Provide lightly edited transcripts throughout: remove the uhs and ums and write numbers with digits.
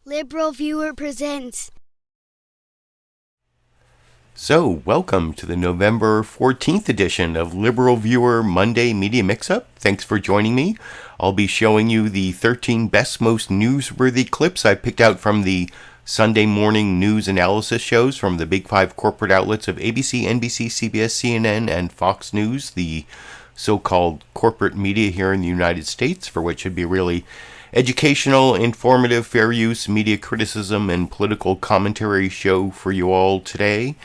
LiberalViewer presents. So, welcome to the November 14th edition of LiberalViewer Monday Media Mixup. Thanks for joining me. I'll be showing you the 13 best, most newsworthy clips I picked out from the Sunday morning news analysis shows from the big five corporate outlets of ABC, NBC, CBS, CNN, and Fox News, the so-called corporate media here in the United States, for which should be really educational, informative, fair use, media criticism, and political commentary show for you all today.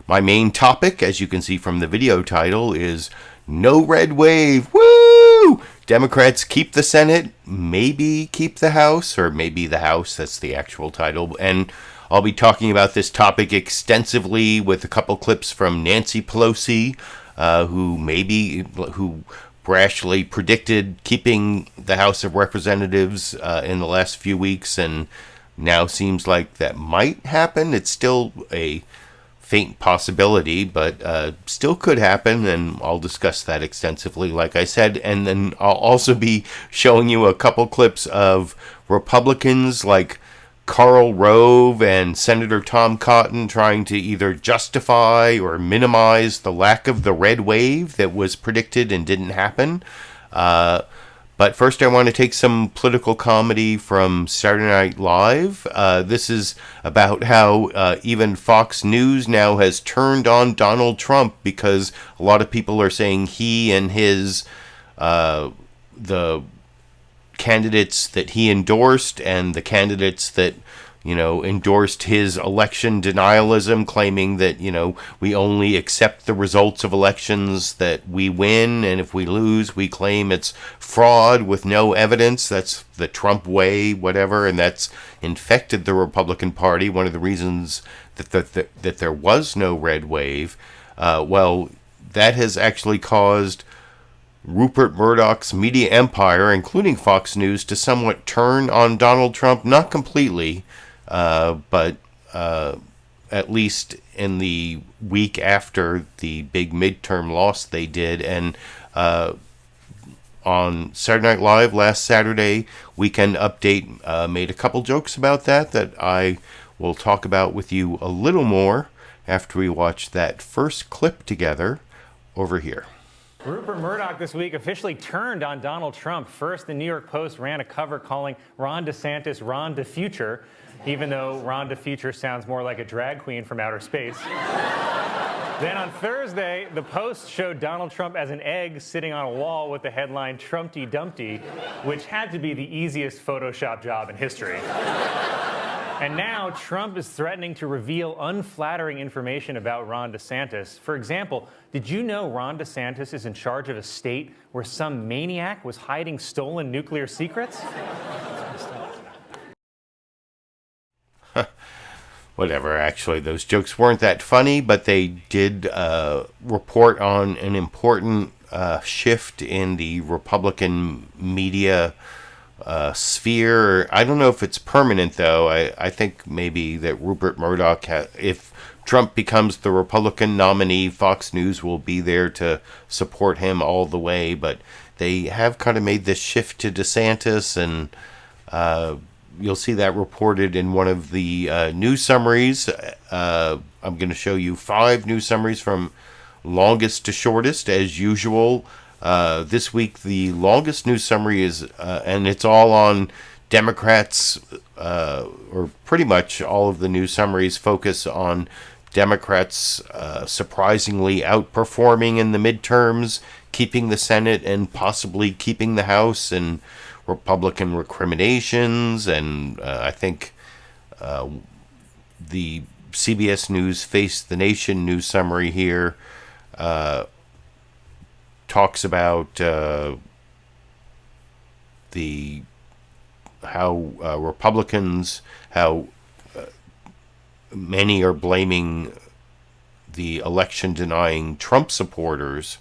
My main topic, as you can see from the video title, is No Red Wave. Woo! Democrats keep the Senate, maybe keep the House, or maybe the House, that's the actual title. And I'll be talking about this topic extensively with a couple clips from Nancy Pelosi, who brashly predicted keeping the House of Representatives in the last few weeks, and now seems like that might happen. It's still a faint possibility, but still could happen, and I'll discuss that extensively, like I said. And then I'll also be showing you a couple clips of Republicans like Karl, Rove, and Senator Tom Cotton trying to either justify or minimize the lack of the red wave that was predicted and didn't happen. But first I want to take some political comedy from Saturday Night Live. This is about how even Fox News now has turned on Donald Trump because a lot of people are saying he and his the candidates that he endorsed and the candidates that, endorsed his election denialism, claiming that, we only accept the results of elections that we win, and if we lose, we claim it's fraud with no evidence. That's the Trump way, whatever, and that's infected the Republican Party. One of the reasons that there was no red wave, well, that has actually caused Rupert Murdoch's media empire, including Fox News, to somewhat turn on Donald Trump, not completely, but at least in the week after the big midterm loss they did. And on Saturday Night Live last Saturday, Weekend Update made a couple jokes about that I will talk about with you a little more after we watch that first clip together over here. Rupert Murdoch this week officially turned on Donald Trump. First, the New York Post ran a cover calling Ron DeSantis Ron DeFuture, even though Ron DeFuture sounds more like a drag queen from outer space. Then on Thursday, the Post showed Donald Trump as an egg sitting on a wall with the headline Trumpty Dumpty, which had to be the easiest Photoshop job in history. And now Trump is threatening to reveal unflattering information about Ron DeSantis. For example, did you know Ron DeSantis is in charge of a state where some maniac was hiding stolen nuclear secrets? Whatever, actually, those jokes weren't that funny, but they did report on an important shift in the Republican media sphere. I don't know if it's permanent, though. I think maybe that Rupert Murdoch, if Trump becomes the Republican nominee, Fox News will be there to support him all the way. But they have kind of made this shift to DeSantis, and you'll see that reported in one of the news summaries. I'm going to show you 5 news summaries from longest to shortest, as usual. This week, the longest news summary is, and it's all on Democrats, or pretty much all of the news summaries focus on Democrats surprisingly outperforming in the midterms, keeping the Senate and possibly keeping the House, and Republican recriminations. And I think the CBS News Face the Nation news summary here talks about how Republicans, how many are blaming the election-denying Trump supporters,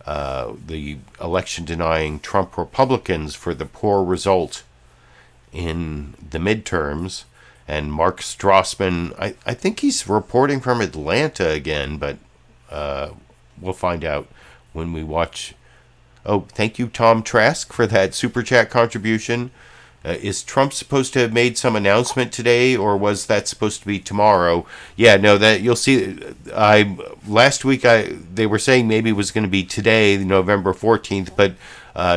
the election-denying Trump Republicans for the poor result in the midterms. And Mark Strassmann, I think he's reporting from Atlanta again, but we'll find out when we watch. Oh, thank you, Tom Trask, for that Super Chat contribution. Is Trump supposed to have made some announcement today, or was that supposed to be tomorrow? Yeah, no, that you'll see. Last week they were saying maybe it was going to be today, November 14th, but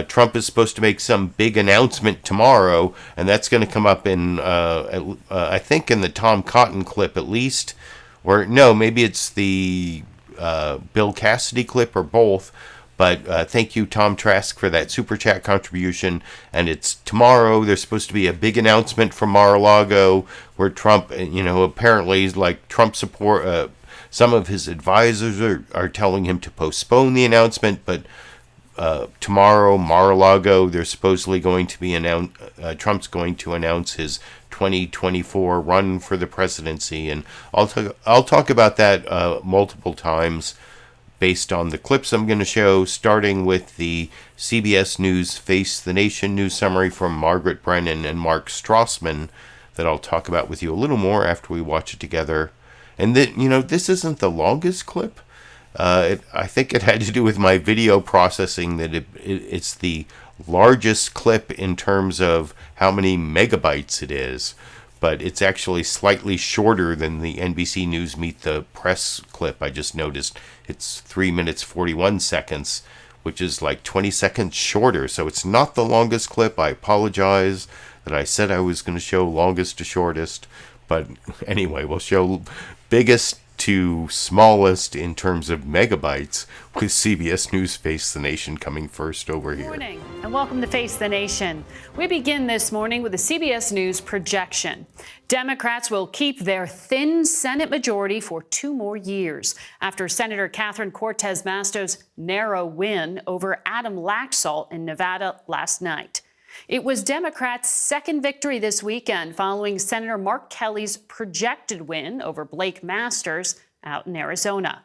Trump is supposed to make some big announcement tomorrow, and that's going to come up in I think in the Tom Cotton clip at least, or no, maybe it's the Bill Cassidy clip or both. But thank you, Tom Trask, for that Super Chat contribution. And it's tomorrow. There's supposed to be a big announcement from Mar-a-Lago where Trump, apparently, like Trump support, some of his advisors are telling him to postpone the announcement. But tomorrow, Mar-a-Lago, they're supposedly going to be Trump's going to announce his 2024 run for the presidency. And I'll talk about that multiple times, based on the clips I'm going to show, starting with the CBS News Face the Nation news summary from Margaret Brennan and Mark Strassmann that I'll talk about with you a little more after we watch it together. And this isn't the longest clip. I think it had to do with my video processing that it's the largest clip in terms of how many megabytes it is. But it's actually slightly shorter than the NBC News Meet the Press clip. I just noticed it's 3 minutes 41 seconds, which is like 20 seconds shorter. So it's not the longest clip. I apologize that I said I was going to show longest to shortest. But anyway, we'll show biggest to smallest in terms of megabytes, with CBS News Face the Nation coming first over here. Good morning and welcome to Face the Nation. We begin this morning with a CBS News projection. Democrats will keep their thin Senate majority for 2 more years after Senator Catherine Cortez Masto's narrow win over Adam Laxalt in Nevada last night. It was Democrats' second victory this weekend following Senator Mark Kelly's projected win over Blake Masters out in Arizona.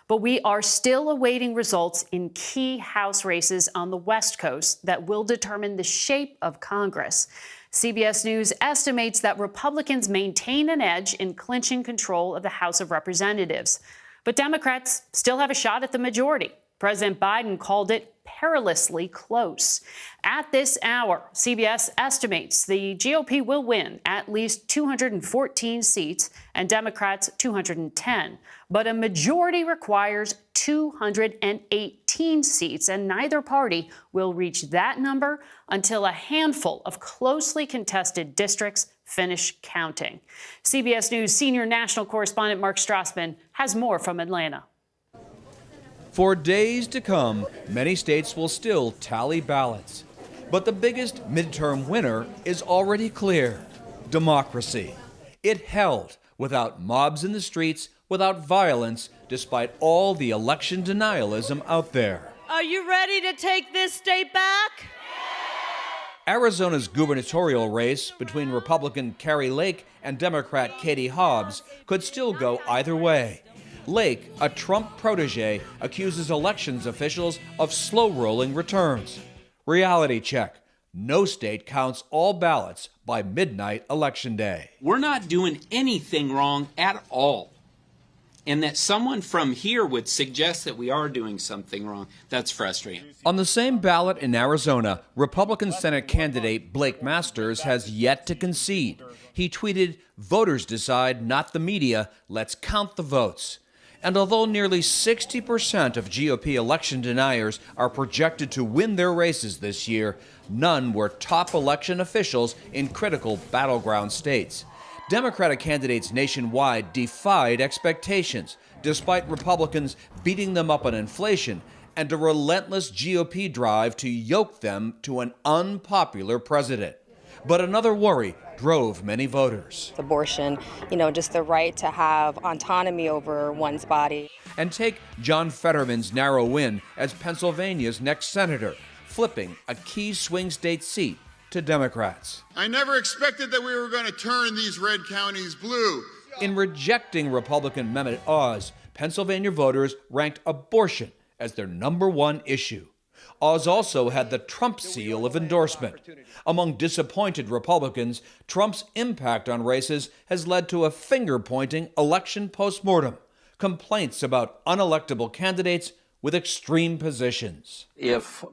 But we are still awaiting results in key House races on the West Coast that will determine the shape of Congress. CBS News estimates that Republicans maintain an edge in clinching control of the House of Representatives. But Democrats still have a shot at the majority. President Biden called it perilously close. At this hour, CBS estimates the GOP will win at least 214 seats and Democrats 210. But a majority requires 218 seats, and neither party will reach that number until a handful of closely contested districts finish counting. CBS News senior national correspondent Mark Strassmann has more from Atlanta. For days to come, many states will still tally ballots. But the biggest midterm winner is already clear: democracy. It held without mobs in the streets, without violence, despite all the election denialism out there. Are you ready to take this state back? Arizona's gubernatorial race between Republican Kari Lake and Democrat Katie Hobbs could still go either way. Lake, a Trump protege, accuses elections officials of slow-rolling returns. Reality check: no state counts all ballots by midnight Election Day. We're not doing anything wrong at all. And that someone from here would suggest that we are doing something wrong, that's frustrating. On the same ballot in Arizona, Republican Senate candidate Blake Masters has yet to concede. He tweeted, "Voters decide, not the media. Let's count the votes." And although nearly 60% of GOP election deniers are projected to win their races this year, none were top election officials in critical battleground states. Democratic candidates nationwide defied expectations, despite Republicans beating them up on inflation and a relentless GOP drive to yoke them to an unpopular president. But another worry drove many voters. Abortion, just the right to have autonomy over one's body. And take John Fetterman's narrow win as Pennsylvania's next senator, flipping a key swing state seat to Democrats. I never expected that we were going to turn these red counties blue. In rejecting Republican Mehmet Oz, Pennsylvania voters ranked abortion as their #1 issue. Oz also had the Trump seal of endorsement. Among disappointed Republicans, Trump's impact on races has led to a finger-pointing election postmortem, complaints about unelectable candidates with extreme positions. If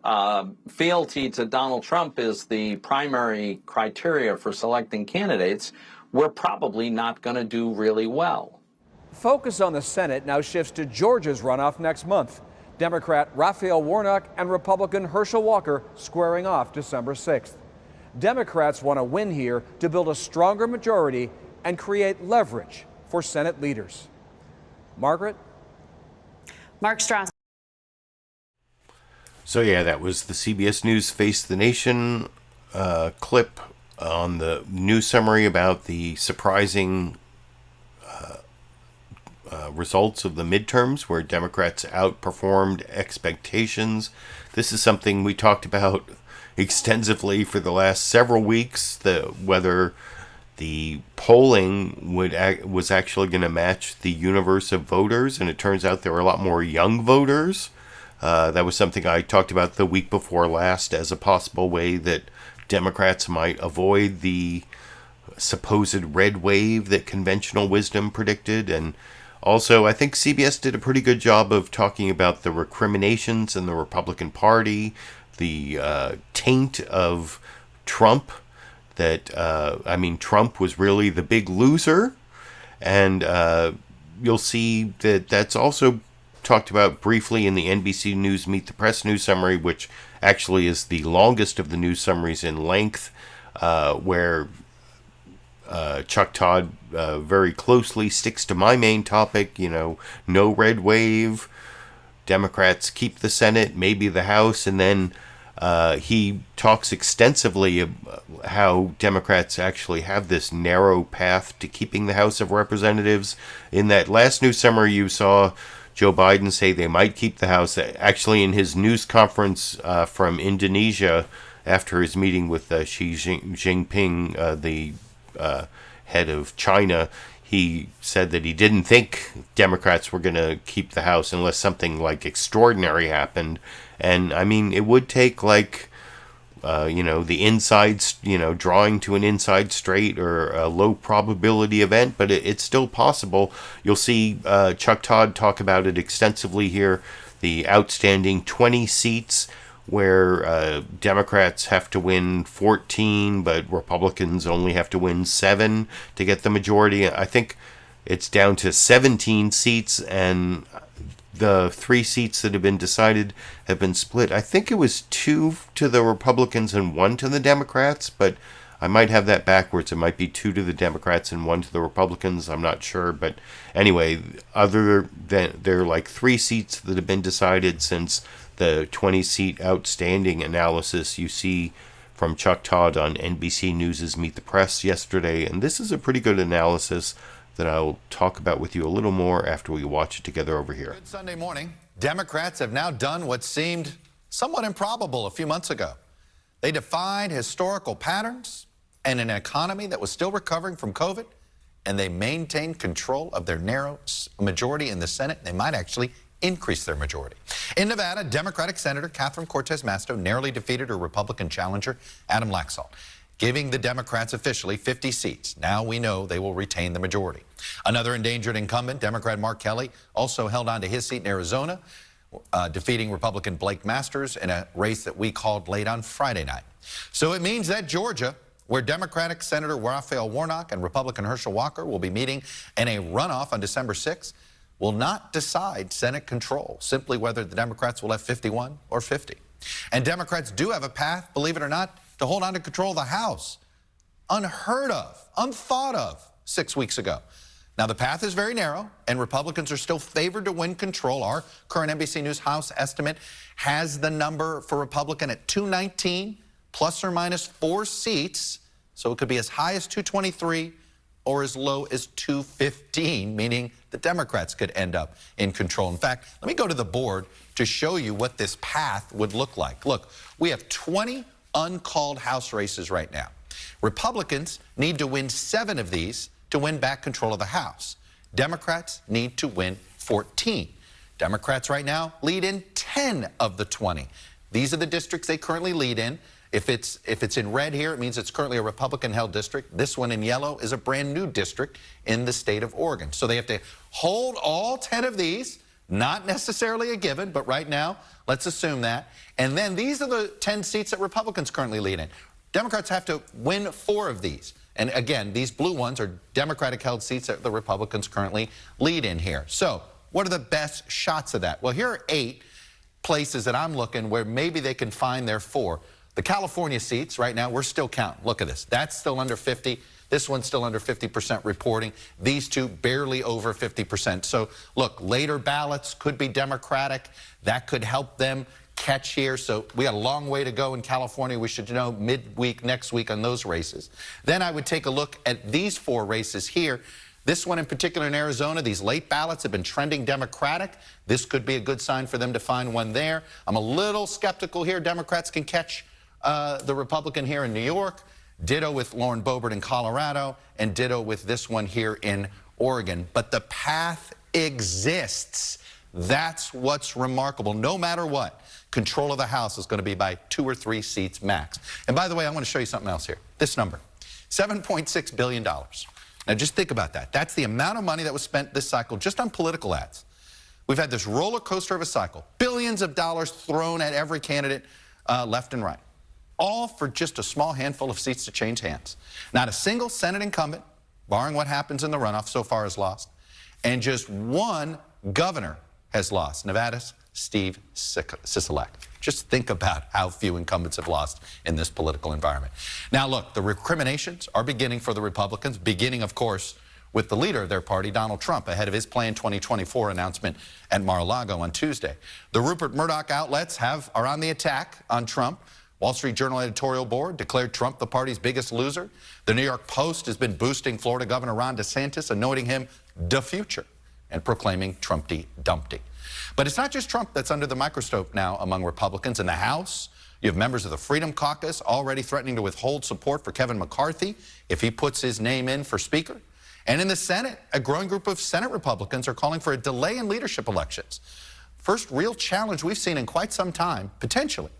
fealty to Donald Trump is the primary criteria for selecting candidates, we're probably not going to do really well. Focus on the Senate now shifts to Georgia's runoff next month. Democrat Raphael Warnock and Republican Herschel Walker squaring off December 6th. Democrats want to win here to build a stronger majority and create leverage for Senate leaders. Margaret? Mark Strassmann. So yeah, that was the CBS News Face the Nation clip on the news summary about the surprising results of the midterms where Democrats outperformed expectations. This is something we talked about extensively for the last several weeks, whether the polling was actually going to match the universe of voters, and it turns out there were a lot more young voters. That was something I talked about the week before last as a possible way that Democrats might avoid the supposed red wave that conventional wisdom predicted. And also, I think CBS did a pretty good job of talking about the recriminations in the Republican Party, the taint of Trump, that, Trump was really the big loser. And you'll see that that's also talked about briefly in the NBC News Meet the Press news summary, which actually is the longest of the news summaries in length, where Chuck Todd very closely sticks to my main topic, no red wave, Democrats keep the Senate, maybe the House, and then he talks extensively about how Democrats actually have this narrow path to keeping the House of Representatives. In that last news summary, you saw Joe Biden say they might keep the House. Actually, in his news conference from Indonesia after his meeting with Xi Jinping, the head of China, he said that he didn't think Democrats were going to keep the House unless something like extraordinary happened. And I mean, it would take like, the inside, drawing to an inside straight or a low probability event, but it's still possible. You'll see Chuck Todd talk about it extensively here. The outstanding 20 seats where Democrats have to win 14, but Republicans only have to win 7 to get the majority. I think it's down to 17 seats, and the 3 seats that have been decided have been split. I think it was 2 to the Republicans and 1 to the Democrats, but I might have that backwards. It might be 2 to the Democrats and 1 to the Republicans. I'm not sure. But anyway, other than there are like 3 seats that have been decided since the 20-seat outstanding analysis you see from Chuck Todd on NBC News' Meet the Press yesterday. And this is a pretty good analysis that I'll talk about with you a little more after we watch it together over here. Good Sunday morning. Democrats have now done what seemed somewhat improbable a few months ago. They defied historical patterns and an economy that was still recovering from COVID, and they maintained control of their narrow majority in the Senate. They might actually increase their majority. In Nevada, Democratic Senator Catherine Cortez Masto narrowly defeated her Republican challenger, Adam Laxalt, giving the Democrats officially 50 seats. Now we know they will retain the majority. Another endangered incumbent, Democrat Mark Kelly, also held on to his seat in Arizona, defeating Republican Blake Masters in a race that we called late on Friday night. So it means that Georgia, where Democratic Senator Raphael Warnock and Republican Herschel Walker will be meeting in a runoff on December 6th, will not decide Senate control, simply whether the Democrats will have 51 or 50. And Democrats do have a path, believe it or not, to hold on to control of the House. Unheard of, unthought of 6 weeks ago. Now, the path is very narrow, and Republicans are still favored to win control. Our current NBC News House estimate has the number for Republican at 219, plus or minus 4 seats. So it could be as high as 223 or as low as 215, meaning the Democrats could end up in control. In fact, let me go to the board to show you what this path would look like. Look, we have 20 uncalled House races right now. Republicans need to win 7 of these to win back control of the House. Democrats need to win 14. Democrats right now lead in 10 of the 20. These are the districts they currently lead in. If it's in red here, it means it's currently a Republican-held district. This one in yellow is a brand new district in the state of Oregon. So they have to hold all 10 of these Not necessarily a given, but right now, let's assume that. And then these are the 10 seats that Republicans currently lead in. Democrats have to win 4 of these. And again, these blue ones are Democratic-held seats that the Republicans currently lead in here. So what are the best shots of that? Well, here are 8 places that I'm looking where maybe they can find their 4. The California seats, right now, we're still counting. Look at this. That's still under 50. This one's still under 50% reporting. These 2 barely over 50%. So, look, later ballots could be Democratic. That could help them catch here. So we got a long way to go in California. We should know midweek next week on those races. Then I would take a look at these 4 races here. This one in particular in Arizona, these late ballots have been trending Democratic. This could be a good sign for them to find one there. I'm a little skeptical here. Democrats can catch the Republican here in New York. Ditto with Lauren Boebert in Colorado, and ditto with this one here in Oregon. But the path exists. That's what's remarkable. No matter what, control of the House is going to be by 2 or 3 seats max. And by the way, I want to show you something else here. This number, $7.6 billion. Now just think about that. That's the amount of money that was spent this cycle just on political ads. We've had this roller coaster of a cycle. Billions of dollars thrown at every candidate left and right. All for just a small handful of seats to change hands. Not a single Senate incumbent, barring what happens in the runoff, so far has lost. And just 1 governor has lost, Nevada's Steve Sisolak. Just think about how few incumbents have lost in this political environment. Now look, the recriminations are beginning for the Republicans, beginning, of course, with the leader of their party, Donald Trump, ahead of his planned 2024 announcement at Mar-a-Lago on Tuesday. The Rupert Murdoch outlets are on the attack on Trump. Wall Street Journal editorial board declared Trump the party's biggest loser. The New York Post has been boosting Florida Governor Ron DeSantis, anointing him the future and proclaiming Trumpty Dumpty. But it's not just Trump that's under the microscope now among Republicans. In the House, you have members of the Freedom Caucus already threatening to withhold support for Kevin McCarthy if he puts his name in for Speaker. And in the Senate, a growing group of Senate Republicans are calling for a delay in leadership elections. First real challenge we've seen in quite some time, potentially,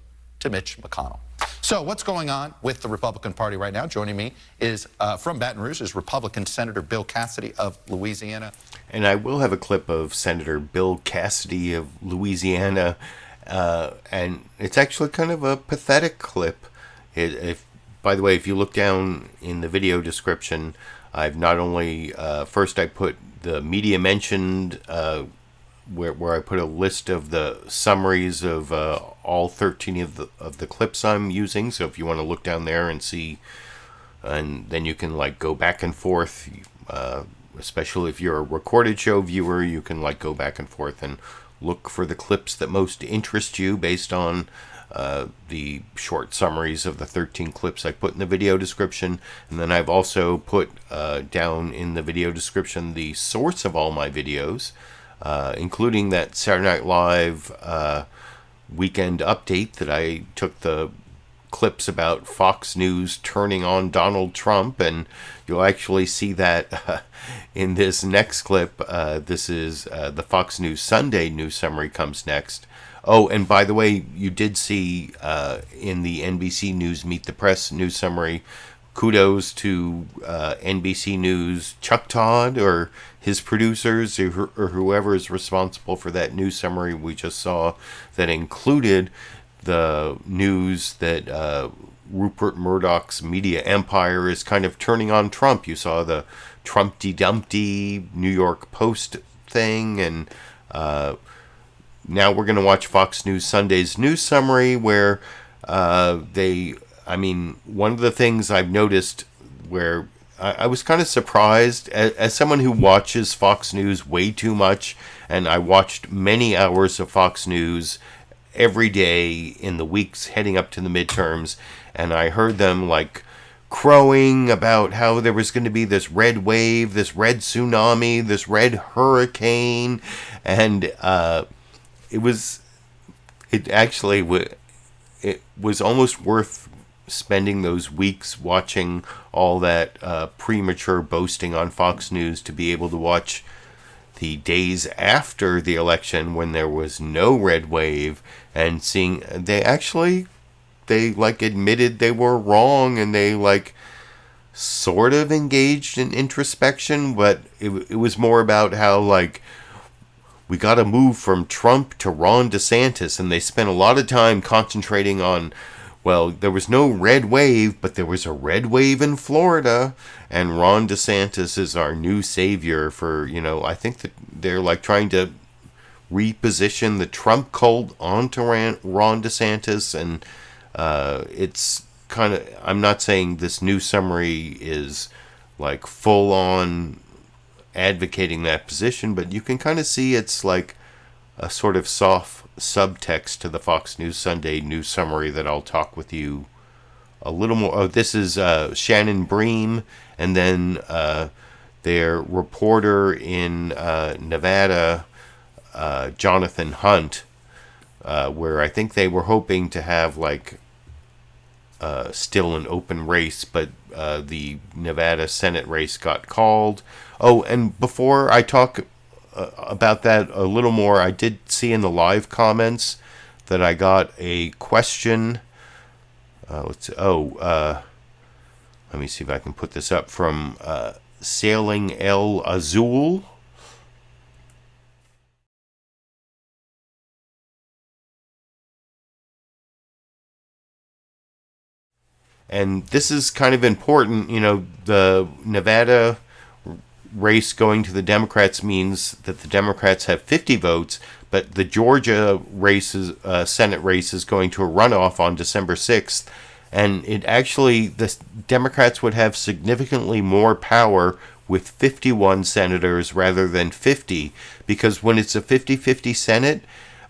to Mitch McConnell. So what's going on with the Republican Party right now? Joining me is from Baton Rouge is Republican Senator Bill Cassidy of Louisiana. And I will have a clip of Senator Bill Cassidy of Louisiana, and it's actually kind of a pathetic clip. By the way, if you look down in the video description, I've not only, first I put the media mentioned, where I put a list of the summaries of all 13 of the clips I'm using. So if you want to look down there and see, and then you can like go back and forth, especially if you're a recorded show viewer, you can like go back and forth and look for the clips that most interest you based on the short summaries of the 13 clips I put in the video description. And then I've also put down in the video description the source of all my videos, including that Saturday Night Live weekend update that I took the clips about Fox News turning on Donald Trump, and you'll actually see that in this next clip. This is the Fox News Sunday news summary comes next. Oh, and by the way, you did see in the NBC News Meet the Press news summary, kudos to NBC News Chuck Todd or his producers or whoever is responsible for that news summary we just saw that included the news that Rupert Murdoch's media empire is kind of turning on Trump. You saw the Trumpty Dumpty New York Post thing, and now we're going to watch Fox News Sunday's news summary where one of the things I've noticed where I was kind of surprised as someone who watches Fox News way too much, and I watched many hours of Fox News every day in the weeks heading up to the midterms, and I heard them like crowing about how there was going to be this red wave, this red tsunami, this red hurricane, and it was almost worth spending those weeks watching all that premature boasting on Fox News to be able to watch the days after the election when there was no red wave and seeing they admitted they were wrong, and they sort of engaged in introspection, but it was more about how we got to move from Trump to Ron DeSantis. And they spent a lot of time concentrating on, well, there was no red wave, but there was a red wave in Florida. And Ron DeSantis is our new savior for, you know, I think that they're like trying to reposition the Trump cult onto Ron DeSantis. And it's kind of, I'm not saying this new summary is like full on advocating that position, but you can kind of see it's like a sort of soft subtext to the Fox News Sunday news summary that I'll talk with you a little more. Oh, this is Shannon Bream, and then their reporter in Nevada, Jonathan Hunt, where I think they were hoping to have like still an open race, but the Nevada Senate race got called. Oh, and before I talk about that a little more, I did see in the live comments that I got a question. Let me see if I can put this up from Sailing El Azul. And this is kind of important. You know, the Nevada race going to the Democrats means that the Democrats have 50 votes, but the Georgia Senate race is going to a runoff on December 6th. And it actually, the Democrats would have significantly more power with 51 senators rather than 50, because when it's a 50-50 Senate,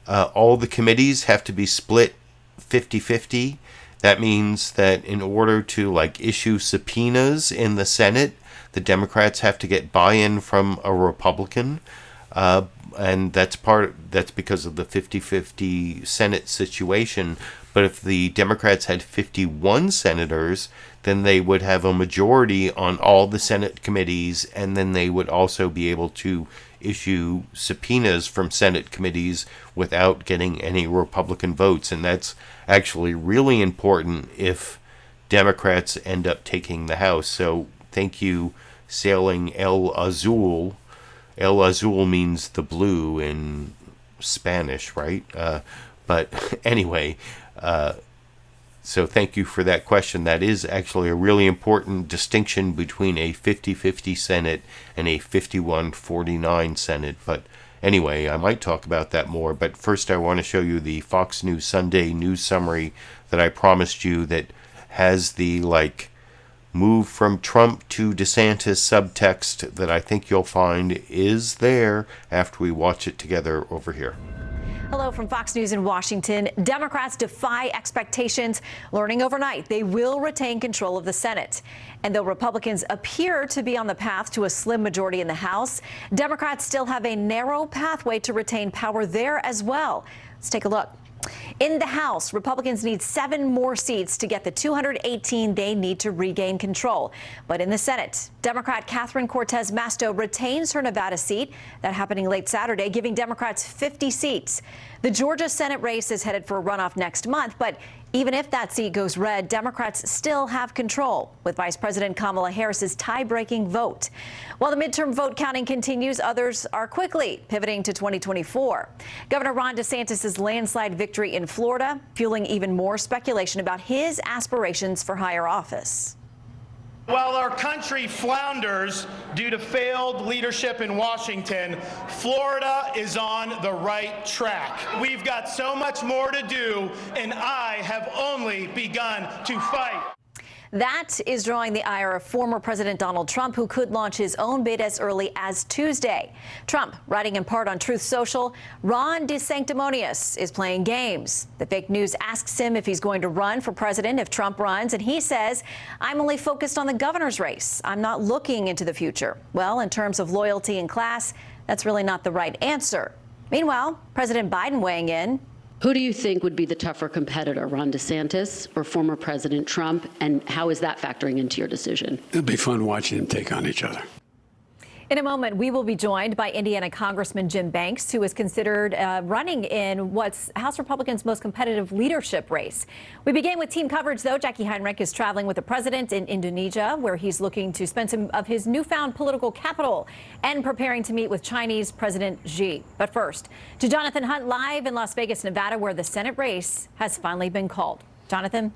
all the committees have to be split 50-50. That means that in order to like issue subpoenas in the Senate, the Democrats have to get buy-in from a Republican, and that's because of the 50-50 Senate situation. But if the Democrats had 51 senators, then they would have a majority on all the Senate committees, and then they would also be able to issue subpoenas from Senate committees without getting any Republican votes. And that's actually really important if Democrats end up taking the House. So thank you, Sailing El Azul. El Azul means the blue in Spanish, right? But anyway, so thank you for that question. That is actually a really important distinction between a 50-50 Senate and a 51-49 Senate. But anyway, I might talk about that more. But first I want to show you the Fox News Sunday news summary that I promised you that has the like move from Trump to DeSantis subtext that I think you'll find is there after we watch it together over here. Hello from Fox News in Washington. Democrats defy expectations, learning overnight they will retain control of the Senate. And though Republicans appear to be on the path to a slim majority in the House, Democrats still have a narrow pathway to retain power there as well. Let's take a look. In the House, Republicans need 7 more seats to get the 218 they need to regain control. But in the Senate, Democrat Catherine Cortez Masto retains her Nevada seat. That happening late Saturday, giving Democrats 50 seats. The Georgia Senate race is headed for a runoff next month, but even if that seat goes red, Democrats still have control with Vice President Kamala Harris's tie-breaking vote. While the midterm vote counting continues, others are quickly pivoting to 2024. Governor Ron DeSantis' landslide victory in Florida, fueling even more speculation about his aspirations for higher office. While our country flounders due to failed leadership in Washington, Florida is on the right track. We've got so much more to do, and I have only begun to fight. That is drawing the ire of former President Donald Trump, who could launch his own bid as early as Tuesday. Trump, writing in part on Truth Social, Ron DeSanctimonious is playing games. The fake news asks him if he's going to run for president if Trump runs, and he says, I'm only focused on the governor's race. I'm not looking into the future. Well, in terms of loyalty and class, that's really not the right answer. Meanwhile, President Biden weighing in. Who do you think would be the tougher competitor, Ron DeSantis or former President Trump? And how is that factoring into your decision? It'll be fun watching them take on each other. In a moment, we will be joined by Indiana Congressman Jim Banks, who is considered running in what's House Republicans' most competitive leadership race. We begin with team coverage, though. Jackie Heinrich is traveling with the president in Indonesia, where he's looking to spend some of his newfound political capital and preparing to meet with Chinese President Xi. But first, to Jonathan Hunt live in Las Vegas, Nevada, where the Senate race has finally been called. Jonathan?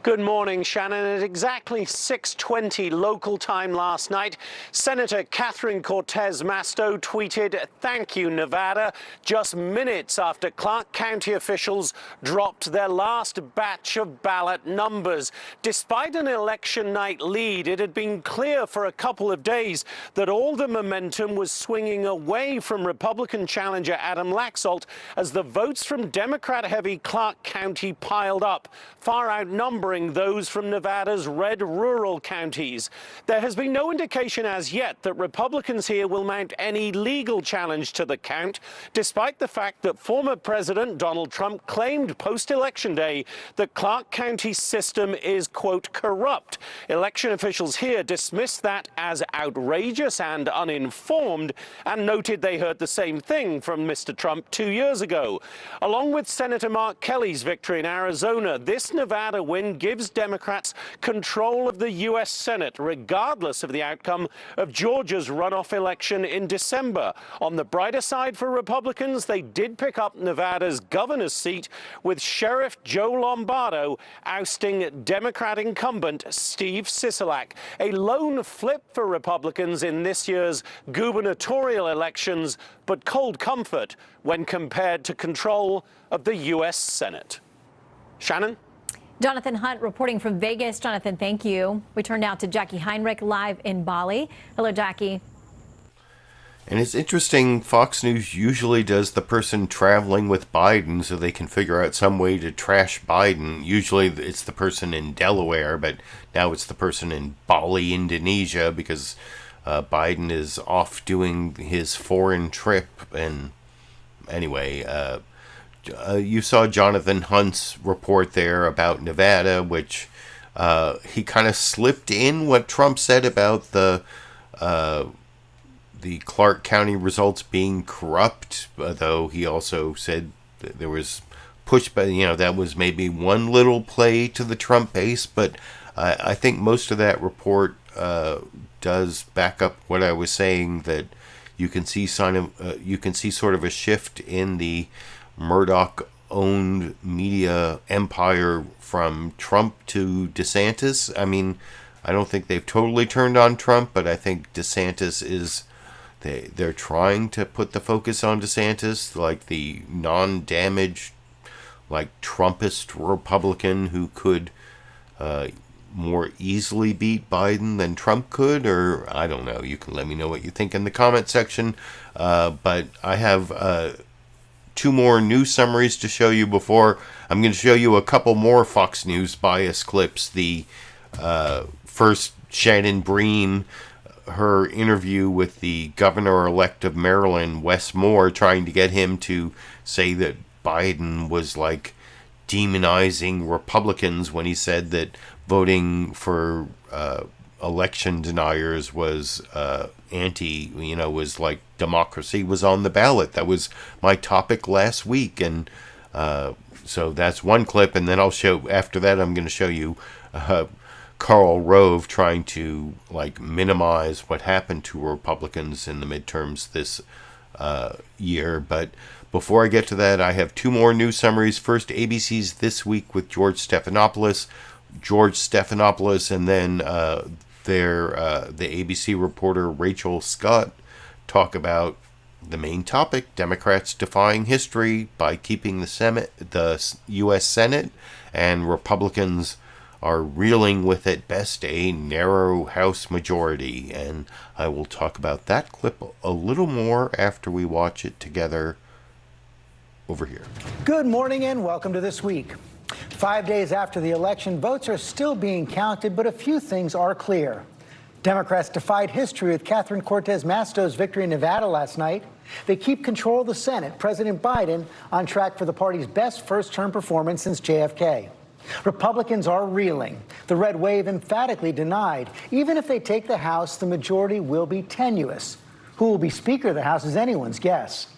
Good morning, Shannon. At exactly 6:20 local time last night, Senator Catherine Cortez Masto tweeted, "Thank you, Nevada," just minutes after Clark County officials dropped their last batch of ballot numbers. Despite an election night lead, it had been clear for a couple of days that all the momentum was swinging away from Republican challenger Adam Laxalt as the votes from Democrat-heavy Clark County piled up, far outnumbering those from Nevada's red rural counties. There has been no indication as yet that Republicans here will mount any legal challenge to the count, despite the fact that former President Donald Trump claimed post-election day that Clark County's system is, quote, corrupt. Election officials here dismissed that as outrageous and uninformed and noted they heard the same thing from Mr. Trump 2 years ago. Along with Senator Mark Kelly's victory in Arizona, this Nevada win gives Democrats control of the U.S. Senate, regardless of the outcome of Georgia's runoff election in December. On the brighter side for Republicans, they did pick up Nevada's governor's seat, with Sheriff Joe Lombardo ousting Democrat incumbent Steve Sisolak. A lone flip for Republicans in this year's gubernatorial elections, but cold comfort when compared to control of the U.S. Senate. Shannon? Jonathan Hunt reporting from Vegas. Jonathan, thank you. We turn now to Jackie Heinrich live in Bali. Hello, Jackie. And it's interesting, Fox News usually does the person traveling with Biden so they can figure out some way to trash Biden. Usually it's the person in Delaware, but now it's the person in Bali, Indonesia, because Biden is off doing his foreign trip. And anyway, you saw Jonathan Hunt's report there about Nevada, which he kind of slipped in what Trump said about the Clark County results being corrupt, though he also said that there was pushback, that was maybe one little play to the Trump base, but I think most of that report does back up what I was saying, that you can see sort of a shift in the Murdoch-owned media empire from Trump to DeSantis. I mean, I don't think they've totally turned on Trump, but I think DeSantis is... They're trying to put the focus on DeSantis, like the non-damaged, like Trumpist Republican who could more easily beat Biden than Trump could, or I don't know. You can let me know what you think in the comment section. But I have... two more news summaries to show you before. I'm going to show you a couple more Fox News bias clips. The first, Shannon Bream, her interview with the governor-elect of Maryland, Wes Moore, trying to get him to say that Biden was like demonizing Republicans when he said that voting for election deniers was was like democracy was on the ballot. That was my topic last week, and so that's one clip, and then after that I'm going to show you Karl Rove trying to minimize what happened to Republicans in the midterms this year. But before I get to that, I have two more news summaries. First, ABC's This Week with George Stephanopoulos, and then the ABC reporter Rachel Scott talk about the main topic: Democrats defying history by keeping the U.S. Senate, and Republicans are reeling with at best a narrow House majority. And I will talk about that clip a little more after we watch it together over here. Good morning and welcome to This Week. 5 days after the election, votes are still being counted, but a few things are clear. Democrats defied history with Catherine Cortez Masto's victory in Nevada last night. They keep control of the Senate. President Biden on track for the party's best first-term performance since JFK. Republicans are reeling. The red wave emphatically denied. Even if they take the House, the majority will be tenuous. Who will be Speaker of the House is anyone's guess.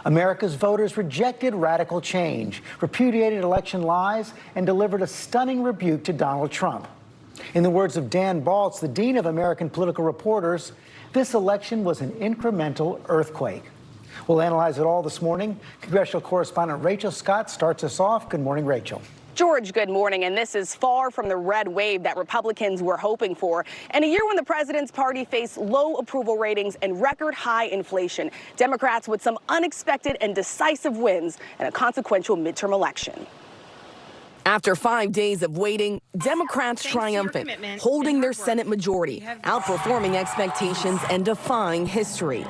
America's voters rejected radical change, repudiated election lies, and delivered a stunning rebuke to Donald Trump. In the words of Dan Baltz, the Dean of American Political Reporters, this election was an incremental earthquake. We'll analyze it all this morning. Congressional correspondent Rachel Scott starts us off. Good morning, Rachel. George, good morning. And this is far from the red wave that Republicans were hoping for. And a year when the president's party faced low approval ratings and record high inflation, Democrats with some unexpected and decisive wins in a consequential midterm election. After 5 days of waiting, Democrats triumphant, holding their Senate majority, outperforming expectations and defying history.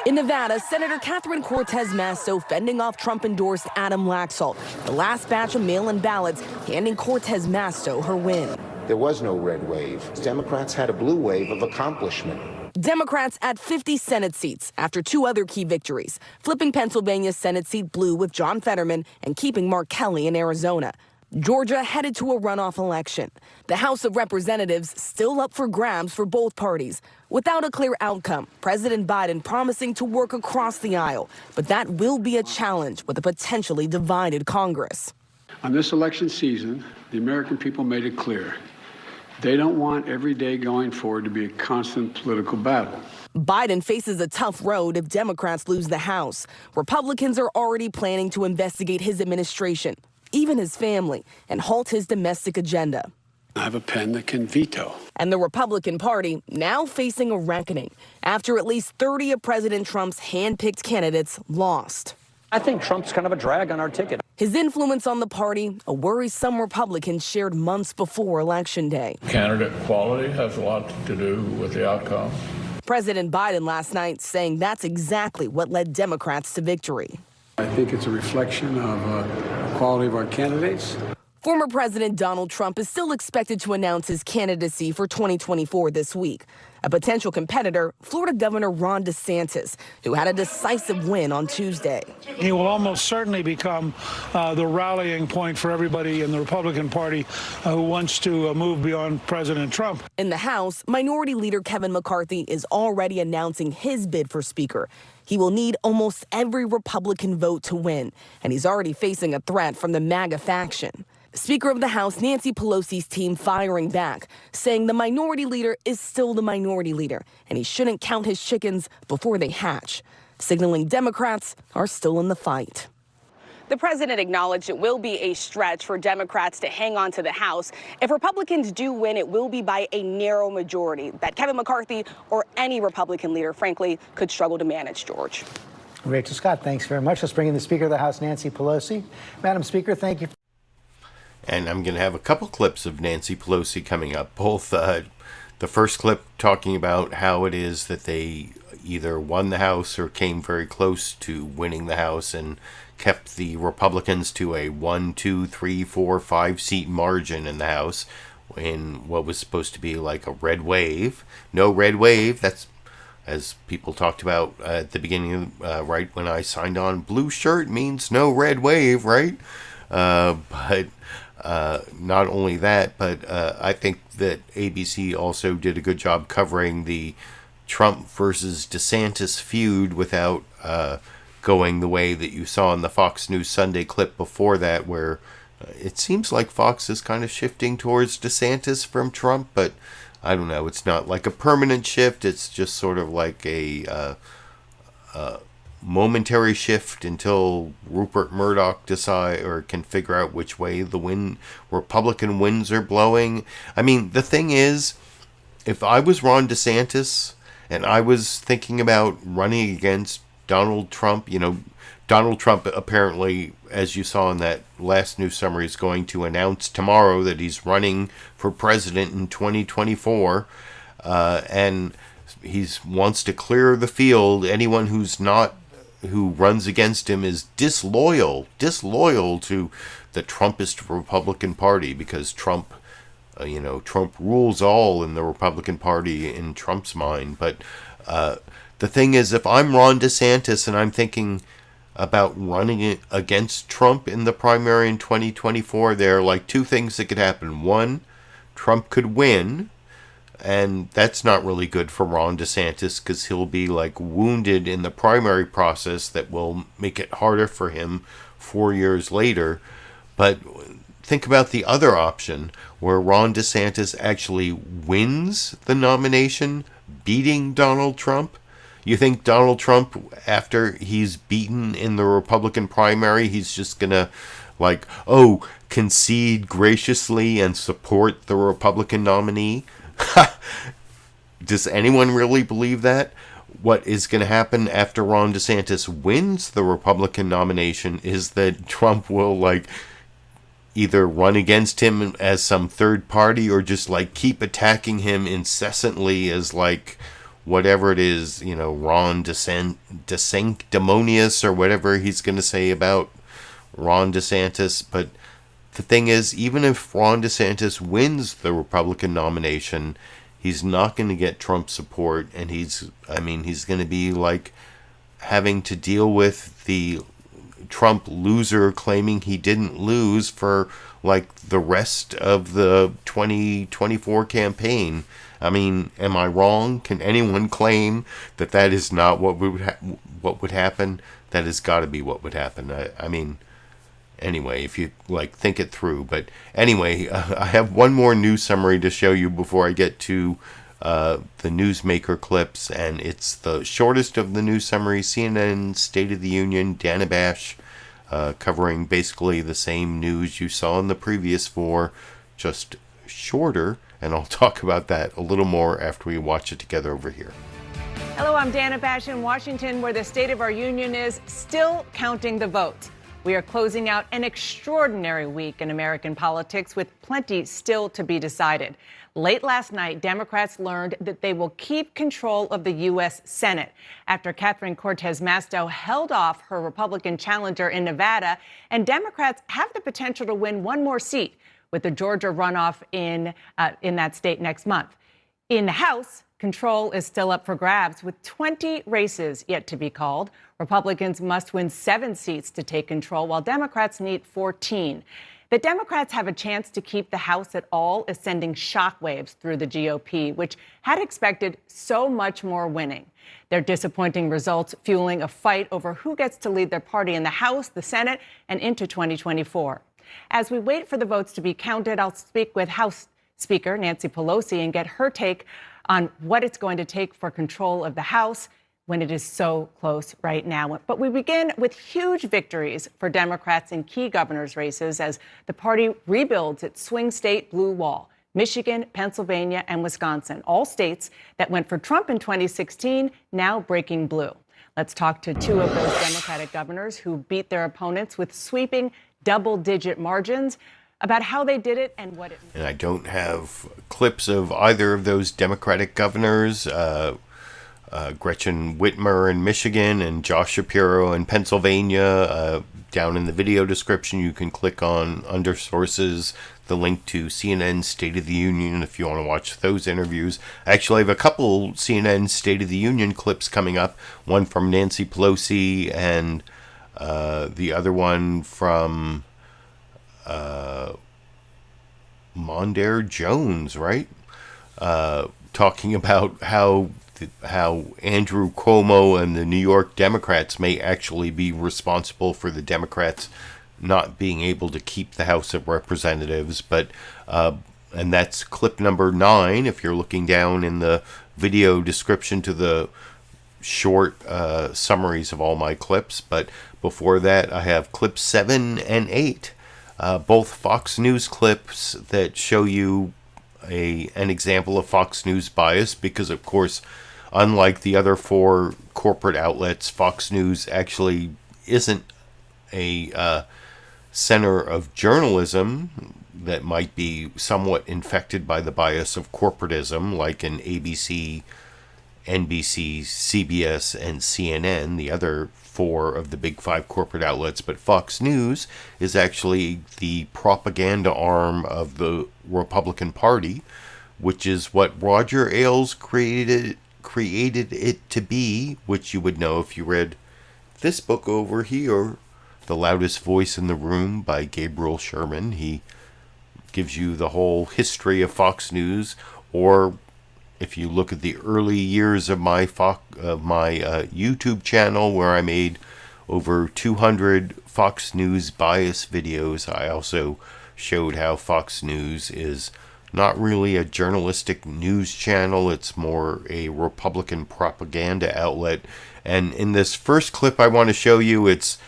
In Nevada, Senator Catherine Cortez Masto fending off Trump-endorsed Adam Laxalt, the last batch of mail-in ballots, handing Cortez Masto her win. There was no red wave. Democrats had a blue wave of accomplishment. Democrats at 50 Senate seats after 2 other key victories, flipping Pennsylvania's Senate seat blue with John Fetterman and keeping Mark Kelly in Arizona. Georgia headed to a runoff election. The House of Representatives still up for grabs for both parties. Without a clear outcome, President Biden promising to work across the aisle. But that will be a challenge with a potentially divided Congress. On this election season, the American people made it clear. They don't want every day going forward to be a constant political battle. Biden faces a tough road if Democrats lose the House. Republicans are already planning to investigate his administration, even his family, and halt his domestic agenda. I have a pen that can veto. And the Republican Party now facing a reckoning after at least 30 of President Trump's hand-picked candidates lost. I think Trump's kind of a drag on our ticket. His influence on the party, a worry some Republicans shared months before Election Day. Candidate quality has a lot to do with the outcome. President Biden last night saying that's exactly what led Democrats to victory. I think it's a reflection of the quality of our candidates. Former President Donald Trump is still expected to announce his candidacy for 2024 this week. A potential competitor, Florida Governor Ron DeSantis, who had a decisive win on Tuesday. He will almost certainly become the rallying point for everybody in the Republican Party who wants to move beyond President Trump. In the House, Minority Leader Kevin McCarthy is already announcing his bid for Speaker. He will need almost every Republican vote to win, and he's already facing a threat from the MAGA faction. Speaker of the House Nancy Pelosi's team firing back, saying the minority leader is still the minority leader, and he shouldn't count his chickens before they hatch, signaling Democrats are still in the fight. The president acknowledged it will be a stretch for Democrats to hang on to the House. If Republicans do win, it will be by a narrow majority that Kevin McCarthy or any Republican leader, frankly, could struggle to manage, George. Rachel Scott, thanks very much. Let's bring in the Speaker of the House, Nancy Pelosi. Madam Speaker, thank you. And I'm going to have a couple clips of Nancy Pelosi coming up. Both the first clip talking about how it is that they either won the House or came very close to winning the House and kept the Republicans to a 1, 2, 3, 4, 5 seat margin in the House in what was supposed to be like a red wave. No red wave. That's, as people talked about at the beginning, right when I signed on, blue shirt means no red wave, right? But not only that, but I think that ABC also did a good job covering the Trump versus DeSantis feud without going the way that you saw in the Fox News Sunday clip before that, where it seems like Fox is kind of shifting towards DeSantis from Trump, but I don't know. It's not like a permanent shift. It's just sort of like a momentary shift until Rupert Murdoch decide or can figure out which way the Republican winds are blowing. I mean, the thing is, if I was Ron DeSantis and I was thinking about running against Donald Trump, Donald Trump apparently, as you saw in that last news summary, is going to announce tomorrow that he's running for president in 2024, and he wants to clear the field. Anyone who runs against him is disloyal to the Trumpist Republican Party, because Trump rules all in the Republican Party in Trump's mind. But the thing is, if I'm Ron DeSantis and I'm thinking about running against Trump in the primary in 2024, there are like two things that could happen. One, Trump could win, and that's not really good for Ron DeSantis because he'll be like wounded in the primary process that will make it harder for him 4 years later. But think about the other option where Ron DeSantis actually wins the nomination, beating Donald Trump. You think Donald Trump, after he's beaten in the Republican primary, he's just going to concede graciously and support the Republican nominee? Does anyone really believe that? What is going to happen after Ron DeSantis wins the Republican nomination is that Trump will either run against him as some third party or just keep attacking him incessantly as whatever it is, Ron DeSanctimonious or whatever he's going to say about Ron DeSantis. But the thing is, even if Ron DeSantis wins the Republican nomination, he's not going to get Trump support, and he's going to be having to deal with the Trump loser claiming he didn't lose for the rest of the 2024 campaign. Am I wrong? Can anyone claim that that is not what would happen? That has got to be what would happen. Anyway, if you think it through. But anyway, I have one more news summary to show you before I get to the newsmaker clips, and it's the shortest of the news summaries. CNN State of the Union, Dana Bash, covering basically the same news you saw in the previous four, just shorter, and I'll talk about that a little more after we watch it together over here. Hello, I'm Dana Bash in Washington, where the State of our Union is still counting the votes. We are closing out an extraordinary week in American politics with plenty still to be decided. Late last night, Democrats learned that they will keep control of the U.S. Senate after Catherine Cortez Masto held off her Republican challenger in Nevada, and Democrats have the potential to win one more seat with the Georgia runoff in that state next month. In the House, control is still up for grabs with 20 races yet to be called. Republicans must win 7 seats to take control, while Democrats need 14. The Democrats have a chance to keep the House at all is sending shockwaves through the GOP, which had expected so much more winning. Their disappointing results fueling a fight over who gets to lead their party in the House, the Senate, and into 2024. As we wait for the votes to be counted, I'll speak with House Speaker Nancy Pelosi and get her take on what it's going to take for control of the House when it is so close right now. But we begin with huge victories for Democrats in key governors' races as the party rebuilds its swing state blue wall. Michigan, Pennsylvania, and Wisconsin, all states that went for Trump in 2016, now breaking blue. Let's talk to 2 of those Democratic governors who beat their opponents with sweeping double-digit margins about how they did it and what it means. And I don't have clips of either of those Democratic governors, Gretchen Whitmer in Michigan and Josh Shapiro in Pennsylvania. Down in the video description, you can click on, under sources, the link to CNN State of the Union if you want to watch those interviews. I actually have a couple CNN State of the Union clips coming up, one from Nancy Pelosi and the other one from Mondaire Jones, right? Talking about how Andrew Cuomo and the New York Democrats may actually be responsible for the Democrats not being able to keep the House of Representatives. But and that's clip number 9 if you're looking down in the video description to the short summaries of all my clips. But before that, I have clips 7 and 8, both Fox News clips that show you an example of Fox News bias, because of course, unlike the other 4 corporate outlets, Fox News actually isn't a center of journalism that might be somewhat infected by the bias of corporatism, like in ABC, NBC, CBS, and CNN, the other 4 of the big 5 corporate outlets. But Fox News is actually the propaganda arm of the Republican Party, which is what Roger Ailes created it to be, which you would know if you read this book over here, The Loudest Voice in the Room by Gabriel Sherman. He gives you the whole history of Fox News, or if you look at the early years of my YouTube channel, where I made over 200 Fox News bias videos, I also showed how Fox News is not really a journalistic news channel. It's more a Republican propaganda outlet. And in this first clip I want to show you, it's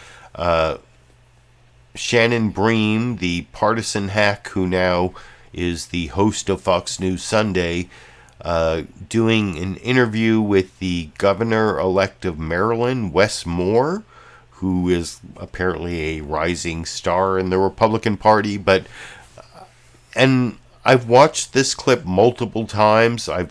Shannon Bream, the partisan hack who now is the host of Fox News Sunday, doing an interview with the governor-elect of Maryland, Wes Moore, who is apparently a rising star in the Republican Party. And I've watched this clip multiple times. I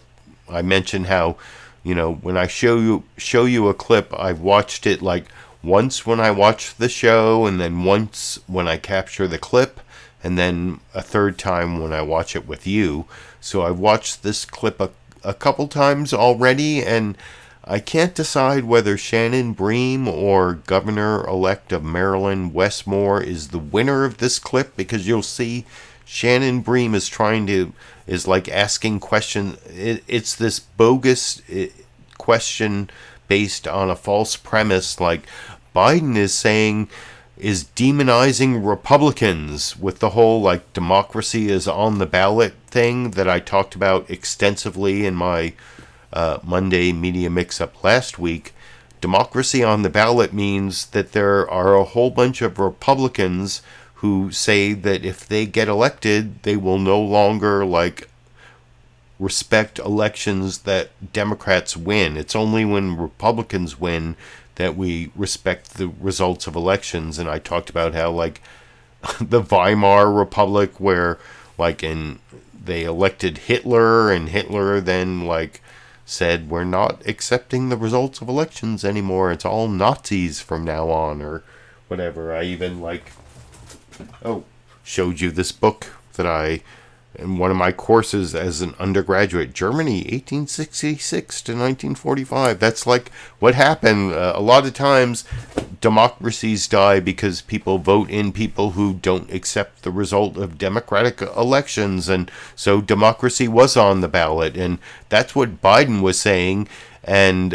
mentioned how, you know, when I show you a clip, I've watched it like once when I watch the show, and then once when I capture the clip, and then a third time when I watch it with you. So I've watched this clip a couple times already, and I can't decide whether Shannon Bream or Governor-elect of Maryland, Wes Moore, is the winner of this clip, because you'll see Shannon Bream is like asking questions. It's this bogus question based on a false premise, like Biden is demonizing Republicans with the whole like democracy is on the ballot thing that I talked about extensively in my Monday media mix-up last week. Democracy on the ballot means that there are a whole bunch of Republicans who say that if they get elected, they will no longer like respect elections that Democrats win. It's only when Republicans win that we respect the results of elections. And I talked about how like the Weimar Republic, where like they elected Hitler, and Hitler then like said, we're not accepting the results of elections anymore. It's all Nazis from now on, or whatever. I even like showed you this book that I, in one of my courses as an undergraduate, Germany 1866 to 1945. That's like what happened. A lot of times democracies die because people vote in people who don't accept the result of democratic elections, and so democracy was on the ballot. And that's what Biden was saying. And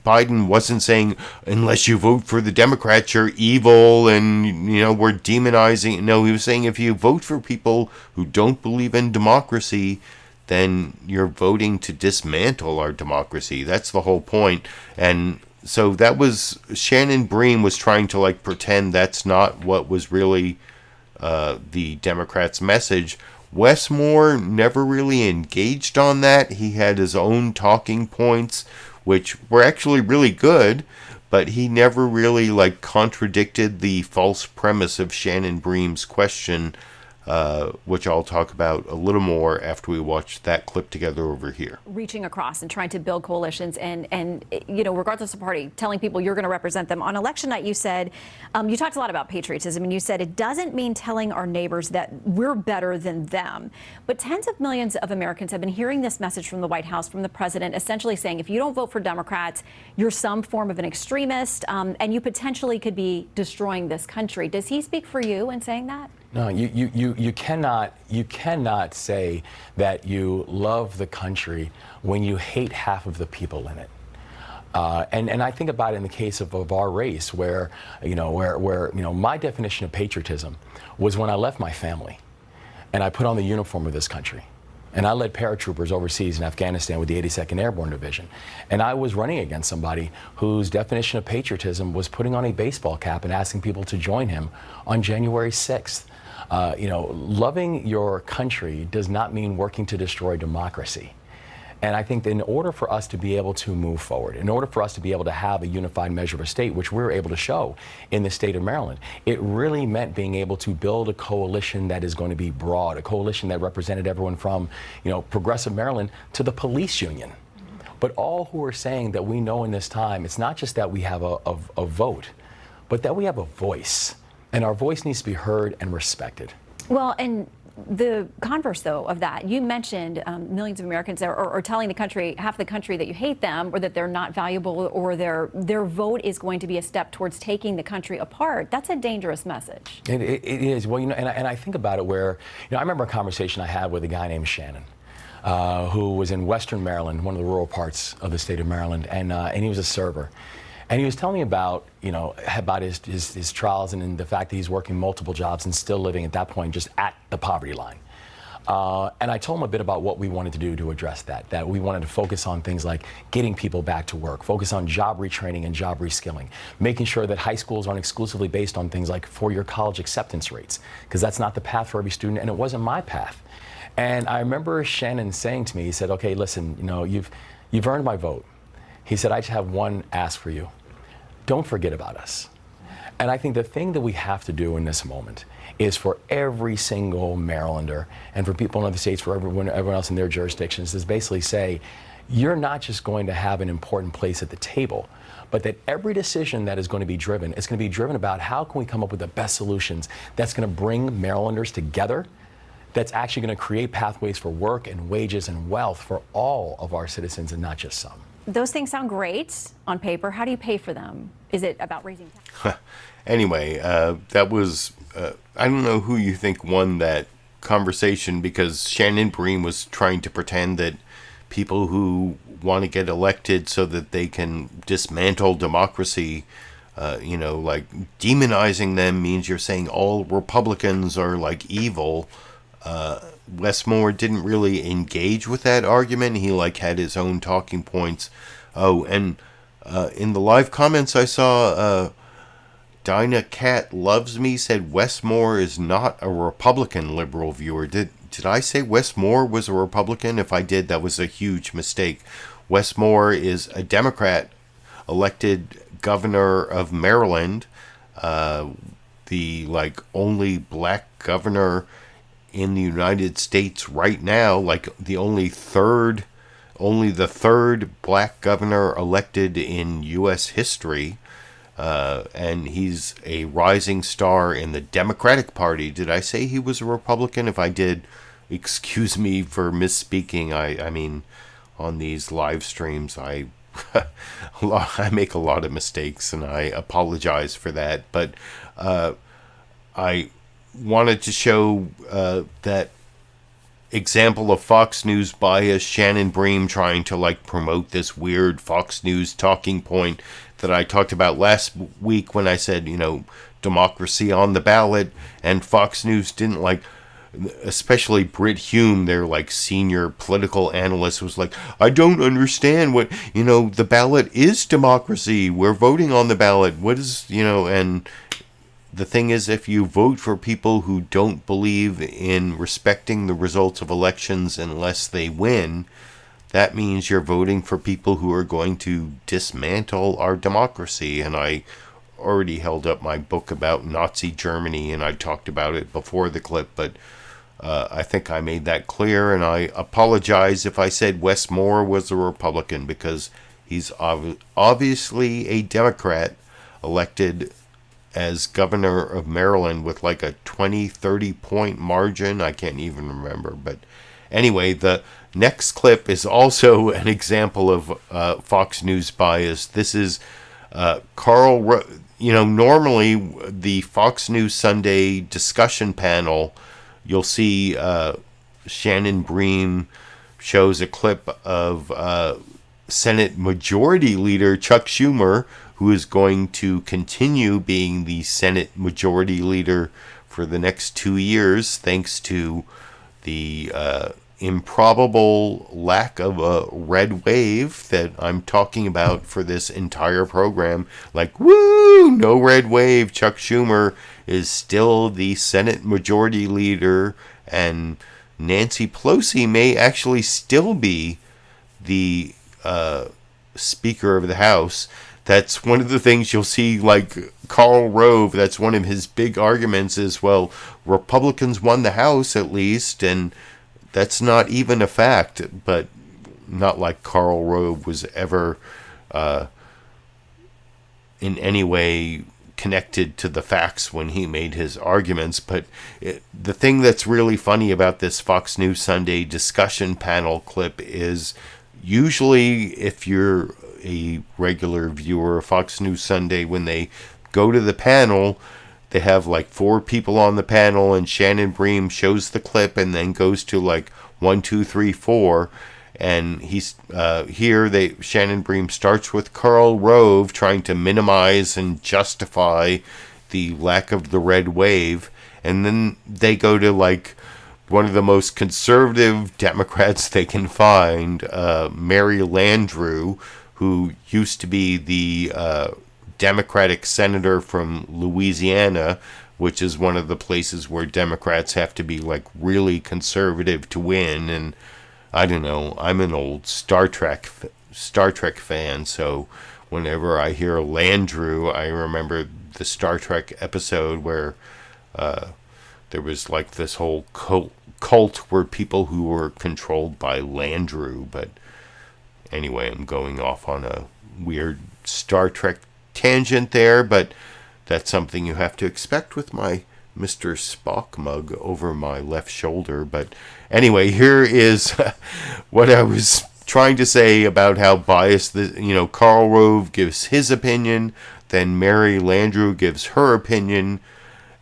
Biden wasn't saying, unless you vote for the Democrats, you're evil and, you know, we're demonizing. No, he was saying if you vote for people who don't believe in democracy, then you're voting to dismantle our democracy. That's the whole point. And so that was, Shannon Bream was trying to like pretend that's not what was really the Democrats' message. Wes Moore never really engaged on that. He had his own talking points, which were actually really good, but he never really like contradicted the false premise of Shannon Bream's question, which I'll talk about a little more after we watch that clip together over here. Reaching across and trying to build coalitions and you know, regardless of party, telling people you're going to represent them. On election night, you said, you talked a lot about patriotism, and you said it doesn't mean telling our neighbors that we're better than them. But tens of millions of Americans have been hearing this message from the White House, from the president, essentially saying if you don't vote for Democrats, you're some form of an extremist, and you potentially could be destroying this country. Does he speak for you in saying that? No, you cannot say that you love the country when you hate half of the people in it. And I think about it in the case of our race, where my definition of patriotism was when I left my family and I put on the uniform of this country. And I led paratroopers overseas in Afghanistan with the 82nd Airborne Division. And I was running against somebody whose definition of patriotism was putting on a baseball cap and asking people to join him on January 6th. Loving your country does not mean working to destroy democracy. And I think that in order for us to be able to move forward, in order for us to be able to have a unified measure of a state, which we were able to show in the state of Maryland, it really meant being able to build a coalition that is going to be broad, a coalition that represented everyone from, progressive Maryland to the police union. But all who are saying that we know in this time, it's not just that we have a vote, but that we have a voice. And our voice needs to be heard and respected. Well, and the converse, though, of that, you mentioned millions of Americans are telling the country, half the country, that you hate them or that they're not valuable or their vote is going to be a step towards taking the country apart. That's a dangerous message. It is. Well, and I think about it where, I remember a conversation I had with a guy named Shannon, who was in Western Maryland, one of the rural parts of the state of Maryland, and he was a server. And he was telling me about, about his trials and the fact that he's working multiple jobs and still living at that point just at the poverty line. And I told him a bit about what we wanted to do to address that we wanted to focus on things like getting people back to work, focus on job retraining and job reskilling, making sure that high schools aren't exclusively based on things like four-year college acceptance rates, because that's not the path for every student, and it wasn't my path. And I remember Shannon saying to me, he said, okay, listen, you've earned my vote. He said, I just have one ask for you. Don't forget about us. And I think the thing that we have to do in this moment is for every single Marylander and for people in other states, for everyone else in their jurisdictions, is basically say, you're not just going to have an important place at the table, but that every decision that is going to be driven is going to be driven about how can we come up with the best solutions that's going to bring Marylanders together, that's actually going to create pathways for work and wages and wealth for all of our citizens and not just some. Those things sound great on paper. How do you pay for them? Is it about raising taxes? Anyway, that was, I don't know who you think won that conversation, because Shannon Bream was trying to pretend that people who want to get elected so that they can dismantle democracy, like demonizing them means you're saying all Republicans are like evil. Wes Moore didn't really engage with that argument. He had his own talking points. Oh, and in the live comments I saw, Dinah Cat Loves Me said Wes Moore is not a Republican, Liberal Viewer. Did I say Wes Moore was a Republican? If I did, that was a huge mistake. Wes Moore is a Democrat elected governor of Maryland, the only black governor in the United States right now, the third black governor elected in U.S. history, and he's a rising star in the Democratic Party. Did I say he was a Republican? If I did, excuse me for misspeaking. I mean, on these live streams, I make a lot of mistakes, and I apologize for that. But I wanted to show that example of Fox News bias, Shannon Bream trying to promote this weird Fox News talking point that I talked about last week when I said, democracy on the ballot, and Fox News didn't especially Brit Hume, their senior political analyst, was I don't understand what, the ballot is democracy. We're voting on the ballot. What is, and the thing is, if you vote for people who don't believe in respecting the results of elections unless they win, that means you're voting for people who are going to dismantle our democracy. And I already held up my book about Nazi Germany, and I talked about it before the clip, but I think I made that clear, and I apologize if I said Wes Moore was a Republican, because he's obviously a Democrat elected as governor of Maryland with a 20-30 point margin. I can't even remember. But anyway, the next clip is also an example of Fox News bias. This is Karl. Normally the Fox News Sunday discussion panel, you'll see Shannon Bream shows a clip of Senate Majority Leader Chuck Schumer, who is going to continue being the Senate Majority Leader for the next 2 years, thanks to the improbable lack of a red wave that I'm talking about for this entire program. Woo, no red wave. Chuck Schumer is still the Senate Majority Leader, and Nancy Pelosi may actually still be the Speaker of the House. That's one of the things you'll see, Karl Rove, that's one of his big arguments is, well, Republicans won the House at least, and that's not even a fact. But not like Karl Rove was ever in any way connected to the facts when he made his arguments. But the thing that's really funny about this Fox News Sunday discussion panel clip is usually if you're a regular viewer of Fox News Sunday, when they go to the panel, they have like 4 people on the panel, and Shannon Bream shows the clip and then goes to like 1, 2, 3, 4. And he's Shannon Bream starts with Karl Rove trying to minimize and justify the lack of the red wave, and then they go to like one of the most conservative Democrats they can find, Mary Landrieu, who used to be the Democratic senator from Louisiana, which is one of the places where Democrats have to be like really conservative to win. And I don't know, I'm an old Star Trek fan, so whenever I hear Landrieu, I remember the Star Trek episode where there was like this whole cult where people who were controlled by Landrieu. But anyway, I'm going off on a weird Star Trek tangent there, but that's something you have to expect with my Mr. Spock mug over my left shoulder. But anyway, here is what I was trying to say about how biased Karl Rove gives his opinion, then Mary Landrieu gives her opinion,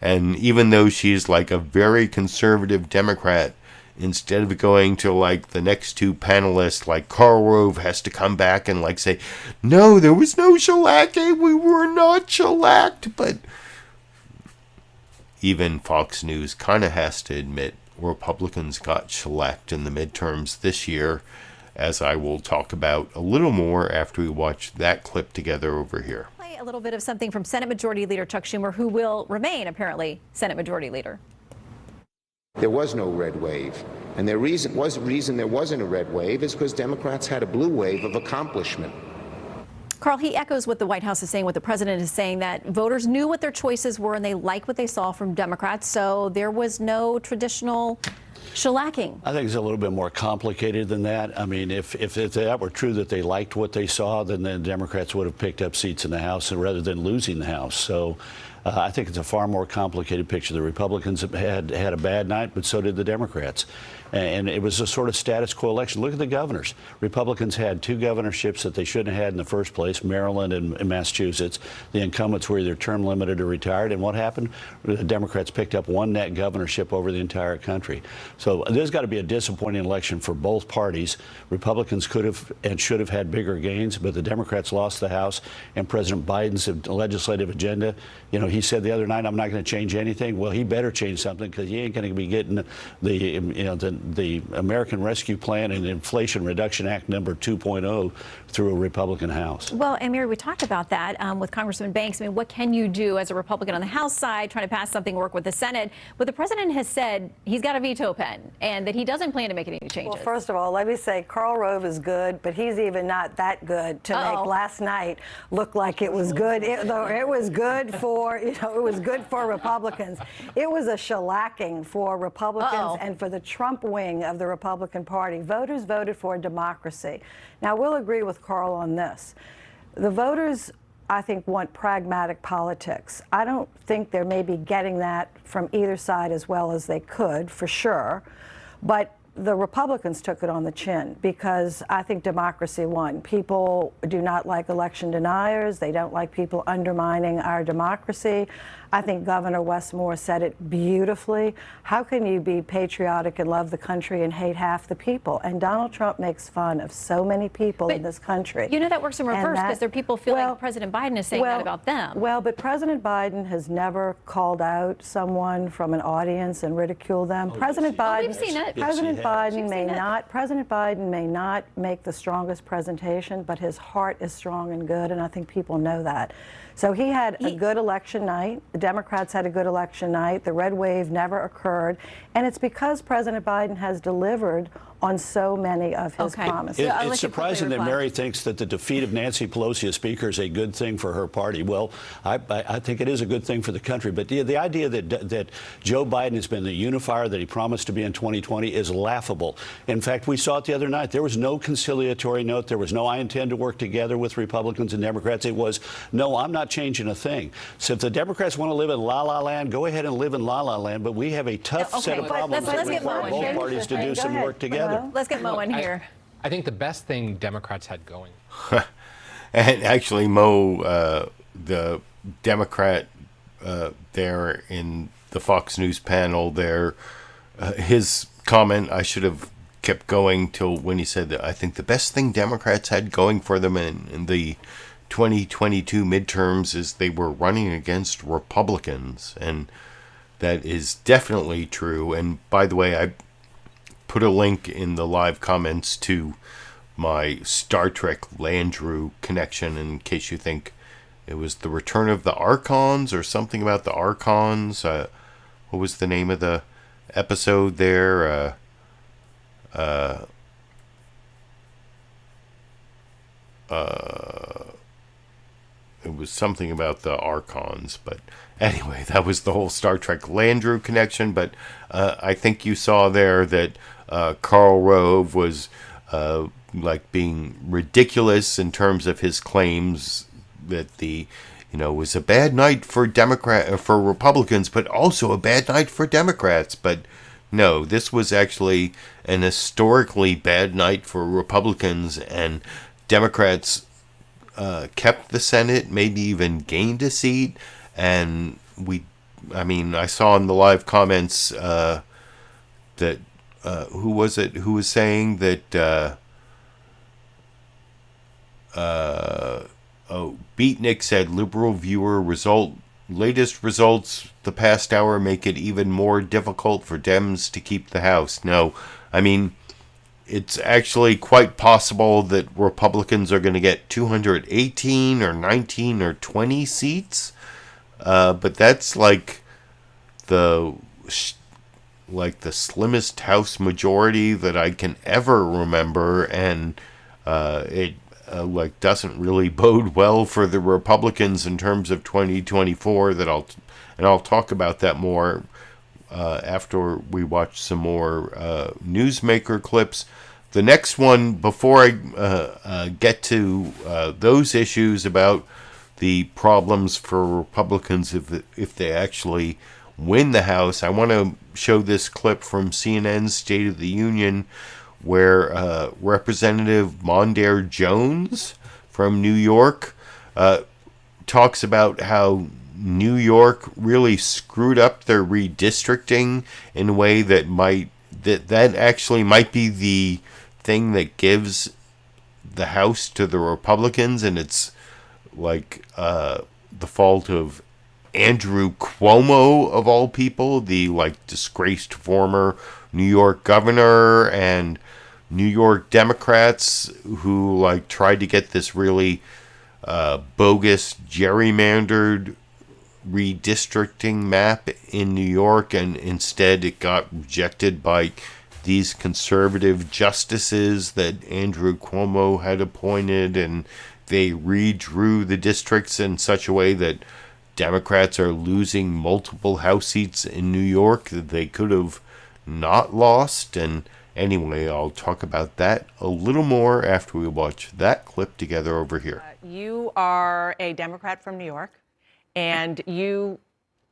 and even though she's like a very conservative Democrat, instead of going to like the next 2 panelists, like Karl Rove has to come back and like say, no, there was no shellacking, we were not shellacked. But even Fox News kind of has to admit Republicans got shellacked in the midterms this year, as I will talk about a little more after we watch that clip together over here. Play a little bit of something from Senate Majority Leader Chuck Schumer, who will remain apparently Senate Majority Leader. There was no red wave. And the reason there wasn't a red wave is because Democrats had a blue wave of accomplishment. Karl, he echoes what the White House is saying, what the president is saying, that voters knew what their choices were and they liked what they saw from Democrats, so there was no traditional shellacking. I think it's a little bit more complicated than that. I mean, if that were true, that they liked what they saw, then the Democrats would have picked up seats in the House rather than losing the House. So I think it's a far more complicated picture. The Republicans had a bad night, but so did the Democrats. And it was a sort of status quo election. Look at the governors. Republicans had 2 governorships that they shouldn't have had in the first place, Maryland and Massachusetts. The incumbents were either term limited or retired. And what happened? The Democrats picked up 1 net governorship over the entire country. So there's got to be a disappointing election for both parties. Republicans could have and should have had bigger gains, but the Democrats lost the House. And President Biden's legislative agenda, he said the other night, I'm not going to change anything. Well, he better change something, because he ain't going to be getting the American Rescue Plan and Inflation Reduction Act number 2.0 through a Republican House. Well, and Mary, we talked about that with Congressman Banks. I mean, what can you do as a Republican on the House side trying to pass something, work with the Senate? But the president has said he's got a veto pen and that he doesn't plan to make any changes. Well, first of all, let me say Karl Rove is good, but he's even not that good to make last night look like it was good. It was good for, it was good for Republicans. It was a shellacking for Republicans and for the Trump wing of the Republican Party. Voters voted for democracy. Now, we'll agree with Karl on this. The voters, I think, want pragmatic politics. I don't think they're maybe getting that from either side as well as they could, for sure. But the Republicans took it on the chin, because I think democracy won. People do not like election deniers. They don't like people undermining our democracy. I think Governor Wes Moore said it beautifully. How can you be patriotic and love the country and hate half the people? And Donald Trump makes fun of so many people in this country. You know that works in reverse, because there are people feeling President Biden is saying that about them. Well, but President Biden has never called out someone from an audience and ridiculed them. President Biden, we've seen it. President Biden may not make the strongest presentation, but his heart is strong and good, and I think people know that. So he had a good election night. The Democrats had a good election night. The red wave never occurred. And it's because President Biden has delivered on so many of his promises. It's surprising that Mary thinks that the defeat of Nancy Pelosi as Speaker is a good thing for her party. Well, I think it is a good thing for the country. But the idea that Joe Biden has been the unifier that he promised to be in 2020 is laughable. In fact, we saw it the other night. There was no conciliatory note. There was no I intend to work together with Republicans and Democrats. It was, no, I'm not changing a thing. So if the Democrats want to live in la-la land, go ahead and live in la-la land. But we have a tough set of problems that require both parties to do some work together. Let's get Mo in here. I think the best thing Democrats had going. And actually, Mo, the Democrat there in the Fox News panel there, his comment, I should have kept going till when he said that I think the best thing Democrats had going for them in the 2022 midterms is they were running against Republicans. And that is definitely true. And by the way, I put a link in the live comments to my Star Trek Landru connection in case you think it was the return of the Archons or something about the Archons. What was the name of the episode there? It was something about the Archons, but anyway, that was the whole Star Trek Landru connection. But I think you saw there that Karl Rove was like being ridiculous in terms of his claims that was a bad night for Republicans, but also a bad night for Democrats. But no, this was actually an historically bad night for Republicans, and Democrats kept the Senate, maybe even gained a seat. And I saw in the live comments that who was it who was saying that Beatnik said LiberalViewer latest results the past hour make it even more difficult for Dems to keep the House. No, it's actually quite possible that Republicans are going to get 218 or 19 or 20 seats. But that's like the slimmest House majority that I can ever remember, and it doesn't really bode well for the Republicans in terms of 2024. I'll talk about that more after we watch some more newsmaker clips. The next one, before I get to those issues about the problems for Republicans if they actually win the House, I want to show this clip from CNN's State of the Union where Representative Mondaire Jones from New York talks about how New York really screwed up their redistricting in a way that that actually might be the thing that gives the House to the Republicans, and it's like the fault of Andrew Cuomo of all people, the disgraced former New York governor, and New York Democrats who tried to get this really bogus gerrymandered redistricting map in New York, and instead it got rejected by these conservative justices that Andrew Cuomo had appointed, and they redrew the districts in such a way that Democrats are losing multiple House seats in New York that they could have not lost. And anyway, I'll talk about that a little more after we watch that clip together over here. You are a Democrat from New York, and you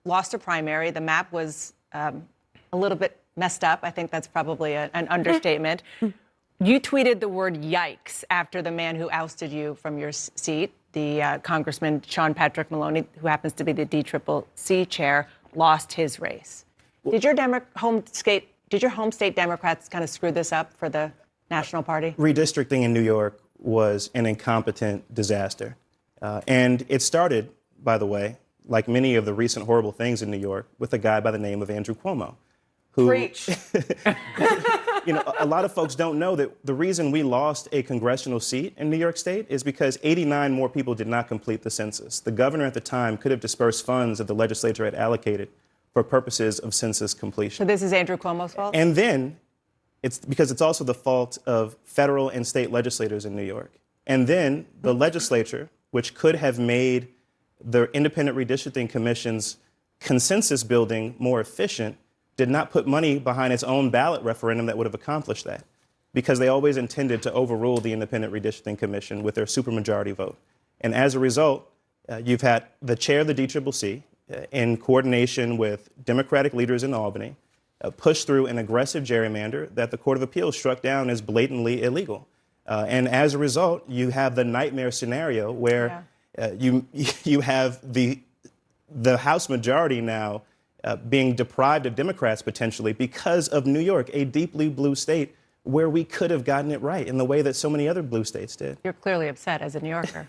lost a primary. The map was a little bit messed up. I think that's probably an understatement. You tweeted the word yikes after the man who ousted you from your seat, the Congressman Sean Patrick Maloney, who happens to be the DCCC chair, lost his race. Did your home state Democrats kind of screw this up for the National Party? Redistricting in New York was an incompetent disaster. And it started, by the way, like many of the recent horrible things in New York, with a guy by the name of Andrew Cuomo. Who, Preach. A lot of folks don't know that the reason we lost a congressional seat in New York State is because 89 more people did not complete the census. The governor at the time could have dispersed funds that the legislature had allocated for purposes of census completion. So this is Andrew Cuomo's fault? And then it's because it's also the fault of federal and state legislators in New York. And then the legislature, which could have made the independent redistricting commission's consensus building more efficient, did not put money behind its own ballot referendum that would have accomplished that, because they always intended to overrule the independent redistricting commission with their supermajority vote. And as a result, you've had the chair of the DCCC, in coordination with Democratic leaders in Albany, push through an aggressive gerrymander that the Court of Appeals struck down as blatantly illegal. And as a result, you have the nightmare scenario where you have the House majority now being deprived of Democrats potentially because of New York, a deeply blue state where we could have gotten it right in the way that so many other blue states did. You're clearly upset as a New Yorker.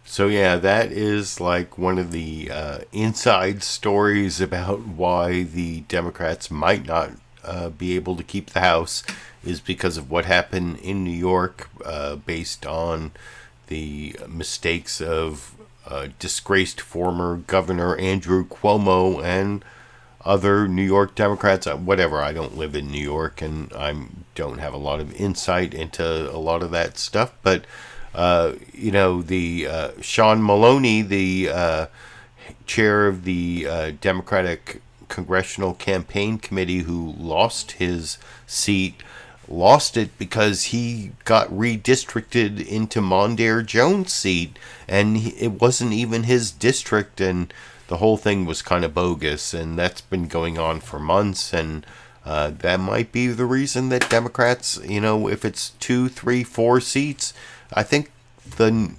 So yeah, that is like one of the inside stories about why the Democrats might not be able to keep the House, is because of what happened in New York, based on the mistakes of disgraced former Governor Andrew Cuomo and other New York Democrats. Whatever, I don't live in New York and I don't have a lot of insight into a lot of that stuff, but the Sean Maloney, the chair of the Democratic Congressional Campaign Committee, who lost his seat, lost it because he got redistricted into Mondaire Jones' seat, and it wasn't even his district, and the whole thing was kind of bogus, and that's been going on for months, and that might be the reason that Democrats, if it's 2, 3, 4 seats, I think the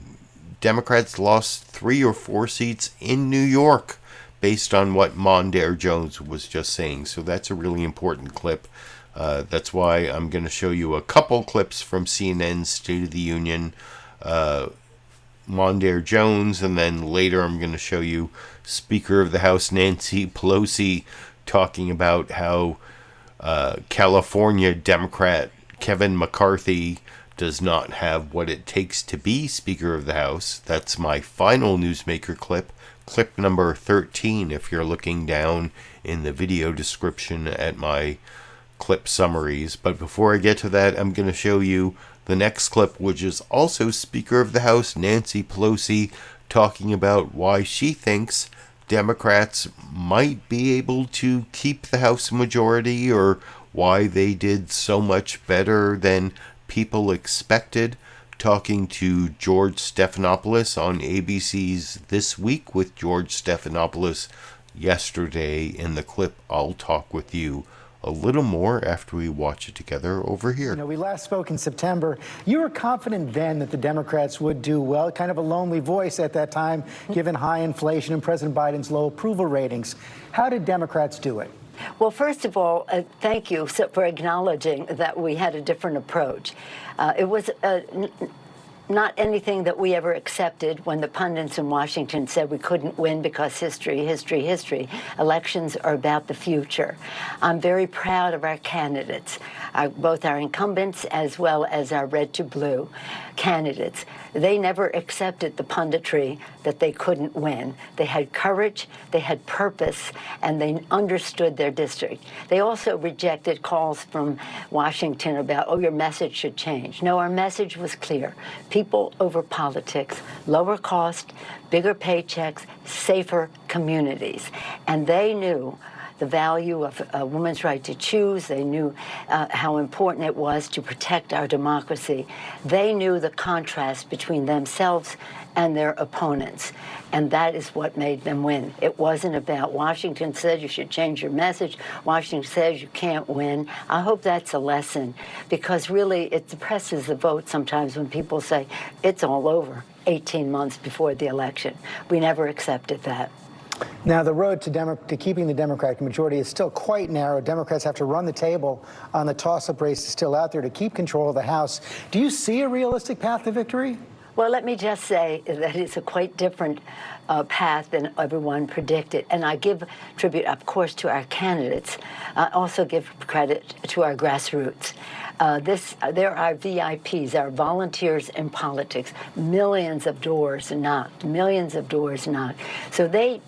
Democrats lost 3 or 4 seats in New York based on what Mondaire Jones was just saying. So that's a really important clip. That's why I'm going to show you a couple clips from CNN's State of the Union, Mondaire Jones, and then later I'm going to show you Speaker of the House Nancy Pelosi talking about how California Democrat Kevin McCarthy does not have what it takes to be Speaker of the House. That's my final newsmaker clip, clip number 13, if you're looking down in the video description at my clip summaries. But before I get to that, I'm going to show you the next clip, which is also Speaker of the House Nancy Pelosi talking about why she thinks Democrats might be able to keep the House majority, or why they did so much better than people expected, talking to George Stephanopoulos on ABC's This Week with George Stephanopoulos yesterday. In the clip, I'll talk with you a little more after we watch it together over here. We last spoke in September. You were confident then that the Democrats would do well, kind of a lonely voice at that time, given high inflation and President Biden's low approval ratings. How did Democrats do it? Well, first of all, thank you for acknowledging that we had a different approach. It was not anything that we ever accepted when the pundits in Washington said we couldn't win because history. Elections are about the future. I'm very proud of our candidates, both our incumbents as well as our red to blue candidates. They never accepted the punditry that they couldn't win. They had courage, they had purpose, and they understood their district. They also rejected calls from Washington about, your message should change. No, our message was clear. People over politics, lower cost, bigger paychecks, safer communities. And they knew the value of a woman's right to choose. They knew how important it was to protect our democracy. They knew the contrast between themselves and their opponents. And that is what made them win. It wasn't about Washington said you should change your message. Washington says you can't win. I hope that's a lesson, because really it depresses the vote sometimes when people say it's all over 18 months before the election. We never accepted that. Now, the road to keeping the Democratic majority is still quite narrow. Democrats have to run the table on the toss-up race still out there to keep control of the House. Do you see a realistic path to victory? Well, let me just say that it's a quite different path than everyone predicted. And I give tribute, of course, to our candidates. I also give credit to our grassroots. There are VIPs, our volunteers in politics. Millions of doors knocked. So they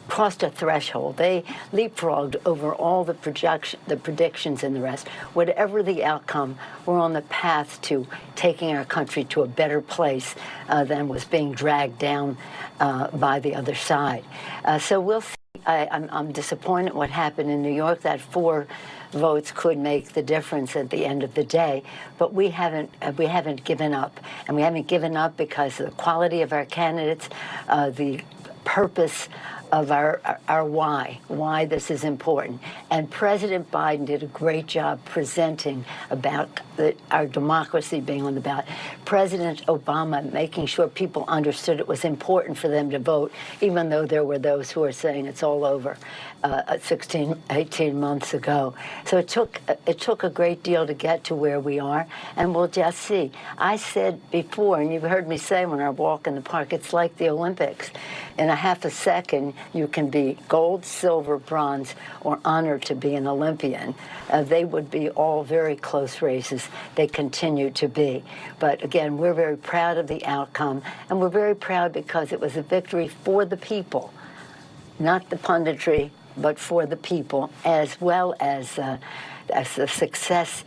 crossed a threshold. They leapfrogged over all the predictions and the rest. Whatever the outcome, we're on the path to taking our country to a better place than was being dragged down by the other side. So we'll see. I'm disappointed what happened in New York. That 4 votes could make the difference at the end of the day, but we haven't given up, and we haven't given up because of the quality of our candidates, the purpose of our why this is important. And President Biden did a great job presenting about our democracy being on the ballot. President Obama making sure people understood it was important for them to vote, even though there were those who were saying it's all over 18 months ago. So it took a great deal to get to where we are, and we'll just see. I said before, and you've heard me say when I walk in the park, it's like the Olympics. In a half a second, you can be gold, silver, bronze, or honored to be an Olympian. They would be all very close races. They continue to be. But again, we're very proud of the outcome, and we're very proud because it was a victory for the people, not the punditry, but for the people, as well as the success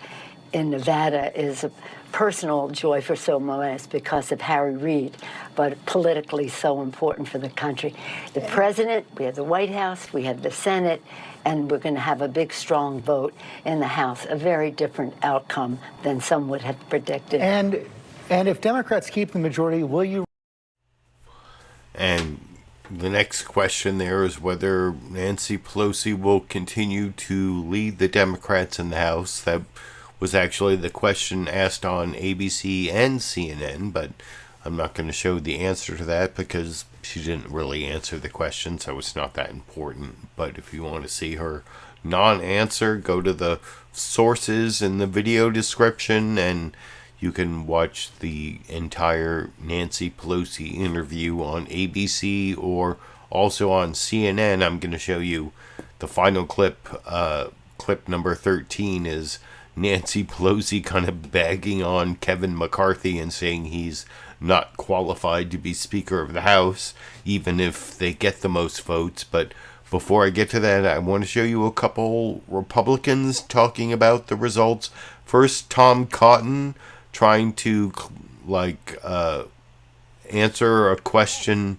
in Nevada is a personal joy for so many because of Harry Reid, but politically so important for the country. The president, we have the White House, we have the Senate, and we're going to have a big, strong vote in the House, a very different outcome than some would have predicted. And if Democrats keep the majority, will you? And the next question there is whether Nancy Pelosi will continue to lead the Democrats in the House. That was actually the question asked on ABC and CNN, but I'm not going to show the answer to that because she didn't really answer the question, so it's not that important. But if you want to see her non-answer, go to the sources in the video description and you can watch the entire Nancy Pelosi interview on ABC or also on CNN. I'm going to show you the final clip. Clip number 13 is Nancy Pelosi kind of bagging on Kevin McCarthy and saying he's not qualified to be Speaker of the House, even if they get the most votes. But before I get to that, I want to show you a couple Republicans talking about the results. First, Tom Cotton trying to answer a question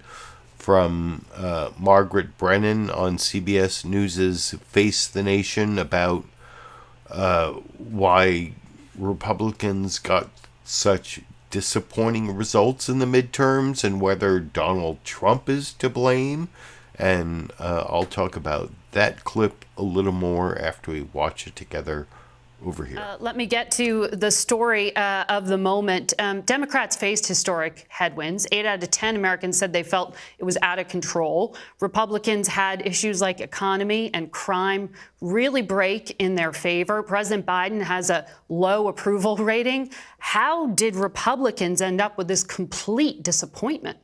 from Margaret Brennan on CBS News's Face the Nation about why Republicans got such disappointing results in the midterms and whether Donald Trump is to blame. And I'll talk about that clip a little more after we watch it together over here. Let me get to the story of the moment. Democrats faced historic headwinds. 8 out of 10 Americans said they felt it was out of control. Republicans had issues like economy and crime really break in their favor. President Biden has a low approval rating. How did Republicans end up with this complete disappointment?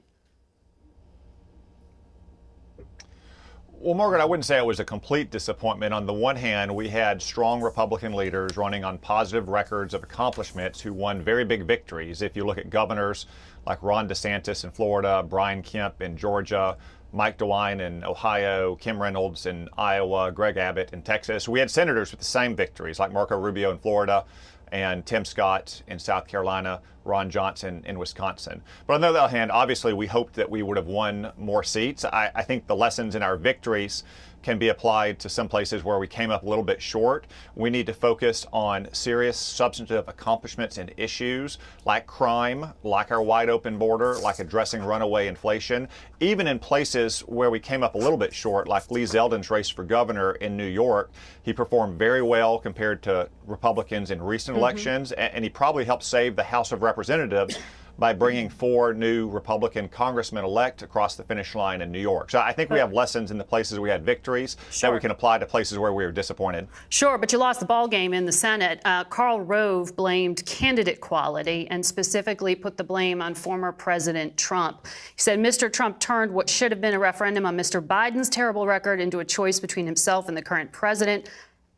Well, Margaret, I wouldn't say it was a complete disappointment. On the one hand, we had strong Republican leaders running on positive records of accomplishments who won very big victories. If you look at governors like Ron DeSantis in Florida, Brian Kemp in Georgia, Mike DeWine in Ohio, Kim Reynolds in Iowa, Greg Abbott in Texas. We had senators with the same victories like Marco Rubio in Florida and Tim Scott in South Carolina, Ron Johnson in Wisconsin. But on the other hand, obviously, we hoped that we would have won more seats. I think the lessons in our victories can be applied to some places where we came up a little bit short. We need to focus on serious substantive accomplishments and issues like crime, like our wide open border, like addressing runaway inflation. Even in places where we came up a little bit short, like Lee Zeldin's race for governor in New York, he performed very well compared to Republicans in recent elections, and he probably helped save the House of Representatives by bringing 4 new Republican congressmen-elect across the finish line in New York. So I think we have lessons in the places we had victories that we can apply to places where we were disappointed. Sure, but you lost the ball game in the Senate. Karl Rove blamed candidate quality and specifically put the blame on former President Trump. He said Mr. Trump turned what should have been a referendum on Mr. Biden's terrible record into a choice between himself and the current president.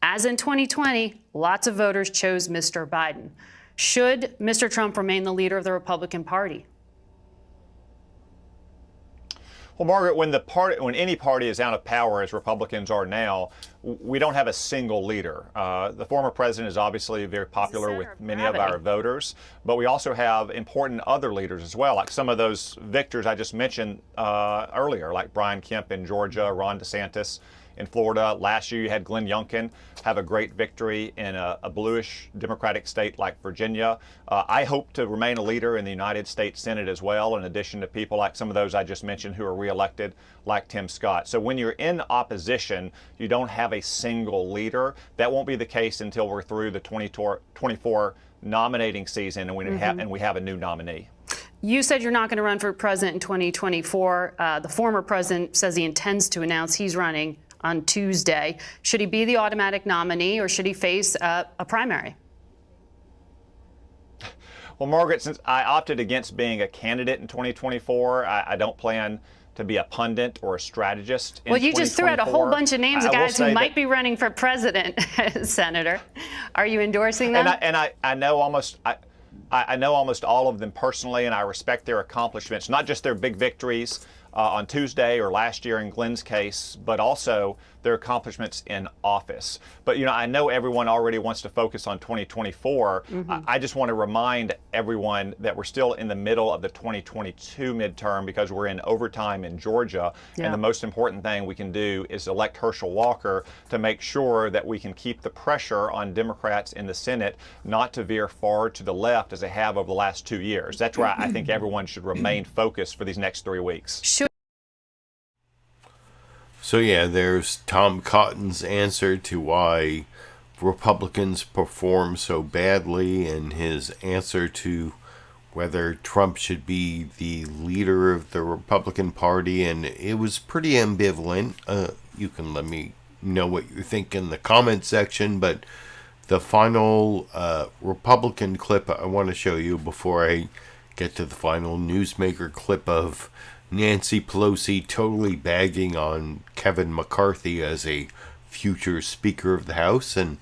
As in 2020, lots of voters chose Mr. Biden. Should Mr. Trump remain the leader of the Republican Party? Well, Margaret, when any party is out of power, as Republicans are now, we don't have a single leader. The former president is obviously very popular with many of our voters, but we also have important other leaders as well, like some of those victors I just mentioned earlier, like Brian Kemp in Georgia, Ron DeSantis in Florida. Last year, you had Glenn Youngkin have a great victory in a bluish Democratic state like Virginia. I hope to remain a leader in the United States Senate as well, in addition to people like some of those I just mentioned who are reelected, like Tim Scott. So when you're in opposition, you don't have a single leader. That won't be the case until we're through the 2024 nominating season and we have a new nominee. You said you're not going to run for president in 2024. The former president says he intends to announce he's running on Tuesday. Should he be the automatic nominee, or should he face a primary? Well, Margaret, since I opted against being a candidate in 2024, I don't plan to be a pundit or a strategist in 2024. Well, you just threw out a whole bunch of names of guys who might be running for president, Senator. Are you endorsing them? I know almost all of them personally, and I respect their accomplishments, not just their big victories on Tuesday or last year in Glenn's case, but also their accomplishments in office. But, I know everyone already wants to focus on 2024. I just want to remind everyone that we're still in the middle of the 2022 midterm because we're in overtime in Georgia. Yeah. And the most important thing we can do is elect Herschel Walker to make sure that we can keep the pressure on Democrats in the Senate not to veer far to the left as they have over the last 2 years. That's where I think everyone should remain focused for these next 3 weeks. So yeah, there's Tom Cotton's answer to why Republicans perform so badly, and his answer to whether Trump should be the leader of the Republican Party, and it was pretty ambivalent. You can let me know what you think in the comment section, but the final Republican clip I want to show you before I get to the final newsmaker clip of Nancy Pelosi totally bagging on Kevin McCarthy as a future Speaker of the House. And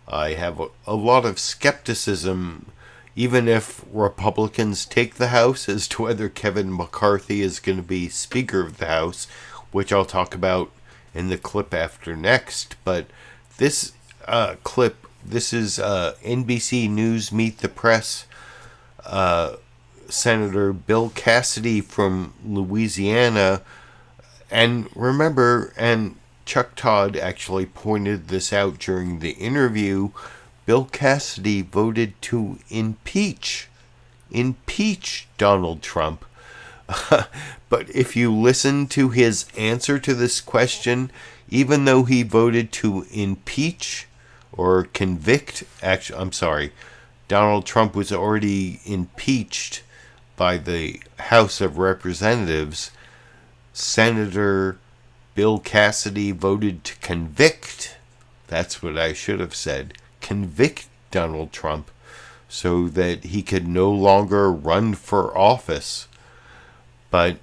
I have a lot of skepticism, even if Republicans take the House, as to whether Kevin McCarthy is going to be Speaker of the House, which I'll talk about in the clip after next. But this clip, this is NBC News Meet the Press. Senator Bill Cassidy from Louisiana, and remember, and Chuck Todd actually pointed this out during the interview, Bill Cassidy voted to impeach Donald Trump. But if you listen to his answer to this question, even though he voted to impeach or convict, Donald Trump was already impeached by the House of Representatives. Senator Bill Cassidy voted to convict, that's what I should have said, convict Donald Trump so that he could no longer run for office. But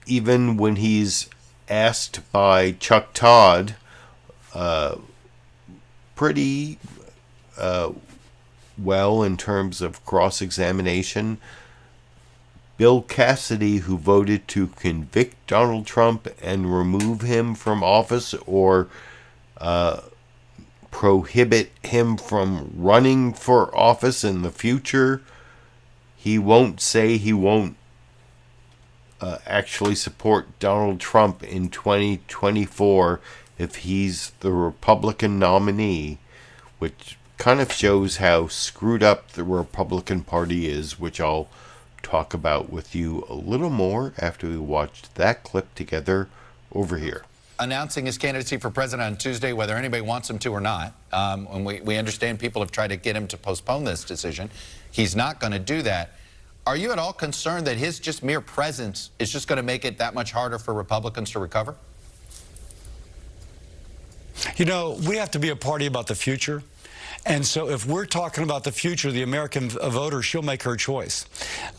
even when he's asked by Chuck Todd, pretty well in terms of cross-examination, Bill Cassidy, who voted to convict Donald Trump and remove him from office or prohibit him from running for office in the future, he won't say he won't actually support Donald Trump in 2024 if he's the Republican nominee, which kind of shows how screwed up the Republican Party is, which I'll talk about with you a little more after we watched that clip together over here. Announcing his candidacy for president on Tuesday, whether anybody wants him to or not. And we understand people have tried to get him to postpone this decision. He's not going to do that. Are you at all concerned that his just mere presence is just going to make it that much harder for Republicans to recover? You know, we have to be a party about the future. And so if we're talking about the future of the American voter, she'll make her choice.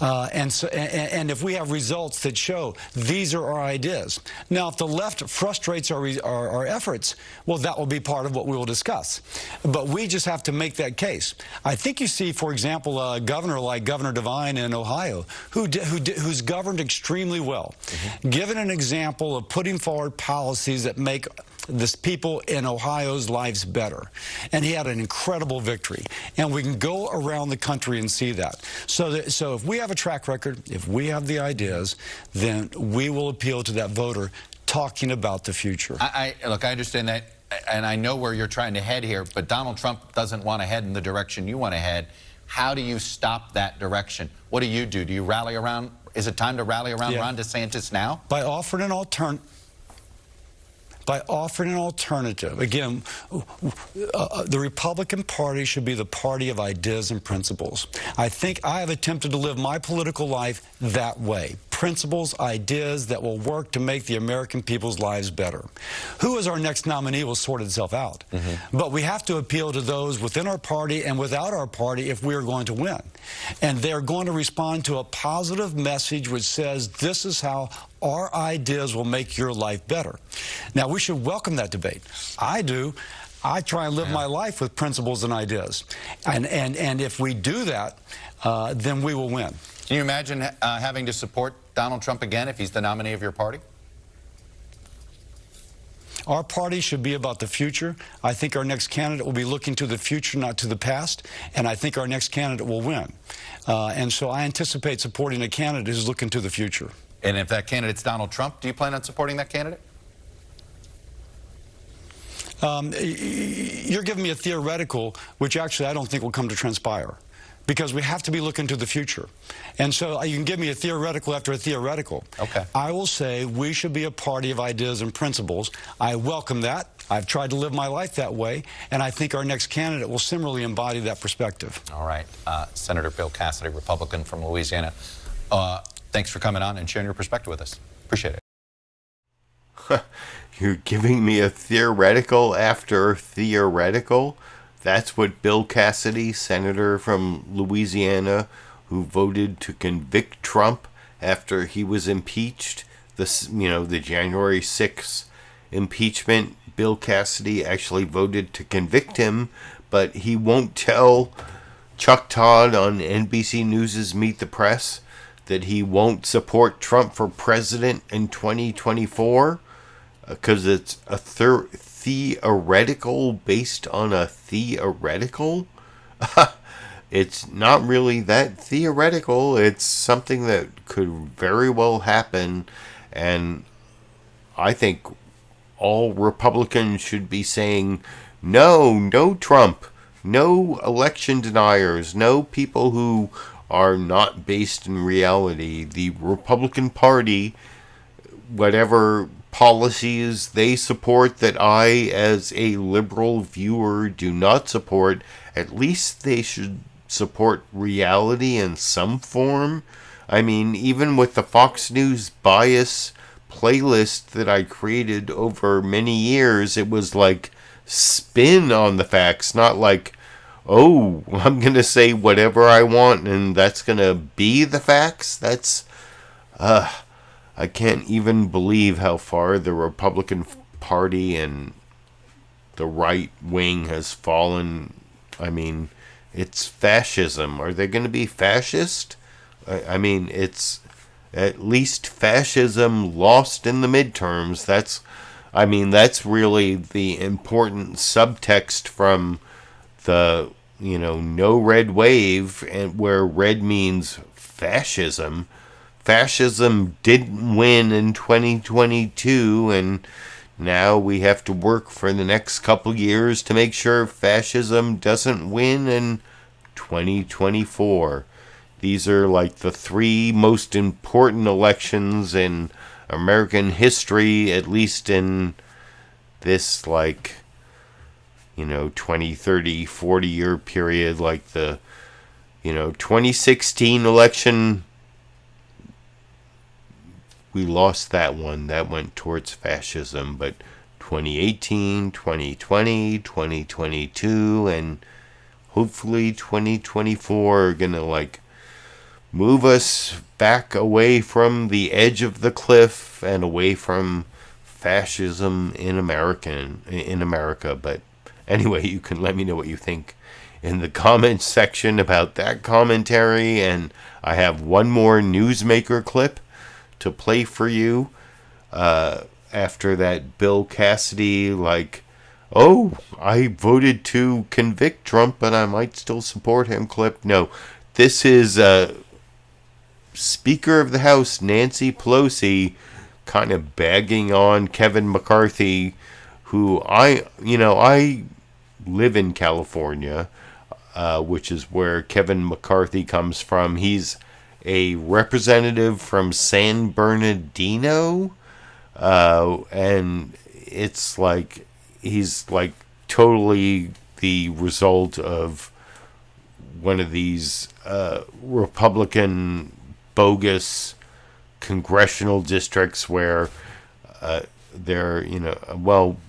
And if we have results that show these are our ideas. Now, if the left frustrates our efforts, well, that will be part of what we will discuss. But we just have to make that case. I think you see, for example, a governor like Governor DeVine in Ohio, who's governed extremely well, given an example of putting forward policies that make the people in Ohio's lives better. And he had an incredible victory. And we can go around the country and see that. So if we have a track record, if we have the ideas, then we will appeal to that voter talking about the future. Look, I understand that, and I know where you're trying to head here, but Donald Trump doesn't want to head in the direction you want to head. How do you stop that direction? What do you do? Do you rally around? Is it time to rally around Ron DeSantis now? By offering an alternative. Again, the Republican Party should be the party of ideas and principles. I think I have attempted to live my political life that way. Principles, ideas that will work to make the American people's lives better. Who is our next nominee will sort itself out. But we have to appeal to those within our party and without our party if we are going to win. And they're going to respond to a positive message which says this is how our ideas will make your life better. Now, we should welcome that debate. I do. I try and live my life with principles and ideas. And if we do that, then we will win. Can you imagine having to support Donald Trump again if he's the nominee of your party? Our party should be about the future. I think our next candidate will be looking to the future, not to the past. And I think our next candidate will win. And so I anticipate supporting a candidate who's looking to the future. And if that candidate's Donald Trump, do you plan on supporting that candidate? You're giving me a theoretical, which actually I don't think will come to transpire. Because we have to be looking to the future. And so you can give me a theoretical after a theoretical. Okay. I will say we should be a party of ideas and principles. I welcome that. I've tried to live my life that way. And I think our next candidate will similarly embody that perspective. All right. Senator Bill Cassidy, Republican from Louisiana. Thanks for coming on and sharing your perspective with us. Appreciate it. You're giving me a theoretical after theoretical? That's what Bill Cassidy, senator from Louisiana, who voted to convict Trump after he was impeached, the January 6th impeachment. Bill Cassidy actually voted to convict him, but he won't tell Chuck Todd on NBC News' Meet the Press that he won't support Trump for president in 2024 because it's a theoretical based on a theoretical. It's not really that theoretical. It's something that could very well happen, and I think all Republicans should be saying no Trump, no election deniers, no people who are not based in reality. The Republican Party, whatever policies they support that I, as a liberal viewer, do not support, at least they should support reality in some form. I mean, even with the Fox News bias playlist that I created over many years, it was like spin on the facts, not like, oh, I'm going to say whatever I want and that's going to be the facts. That's, I can't even believe how far the Republican Party and the right wing has fallen. I mean, it's fascism. Are they going to be fascist? I mean, it's at least fascism lost in the midterms. That's really the important subtext from the, no red wave, and where red means fascism. Fascism didn't win in 2022, and now we have to work for the next couple years to make sure fascism doesn't win in 2024. These are like the three most important elections in American history, at least in this 20, 30, 40 year period. Like the 2016 election, we lost that one. That went towards fascism. But 2018, 2020, 2022, and hopefully 2024 are going to like move us back away from the edge of the cliff and away from fascism in America. But anyway, you can let me know what you think in the comments section about that commentary. And I have one more newsmaker clip to play for you after that Bill Cassidy, like, oh, I voted to convict Trump, but I might still support him clip. No, this is Speaker of the House Nancy Pelosi kind of bagging on Kevin McCarthy, who I live in California, which is where Kevin McCarthy comes from. He's a representative from San Bernardino, and it's like he's like totally the result of one of these Republican bogus congressional districts where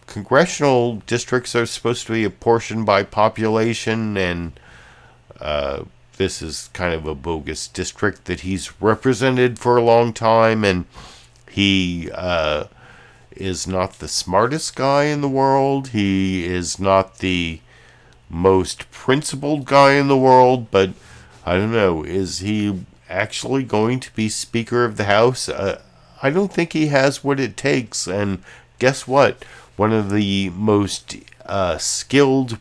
congressional districts are supposed to be apportioned by population, and this is kind of a bogus district that he's represented for a long time, and he is not the smartest guy in the world. He is not the most principled guy in the world, but I don't know, is he actually going to be Speaker of the House? I don't think he has what it takes. And guess what? One of the most skilled,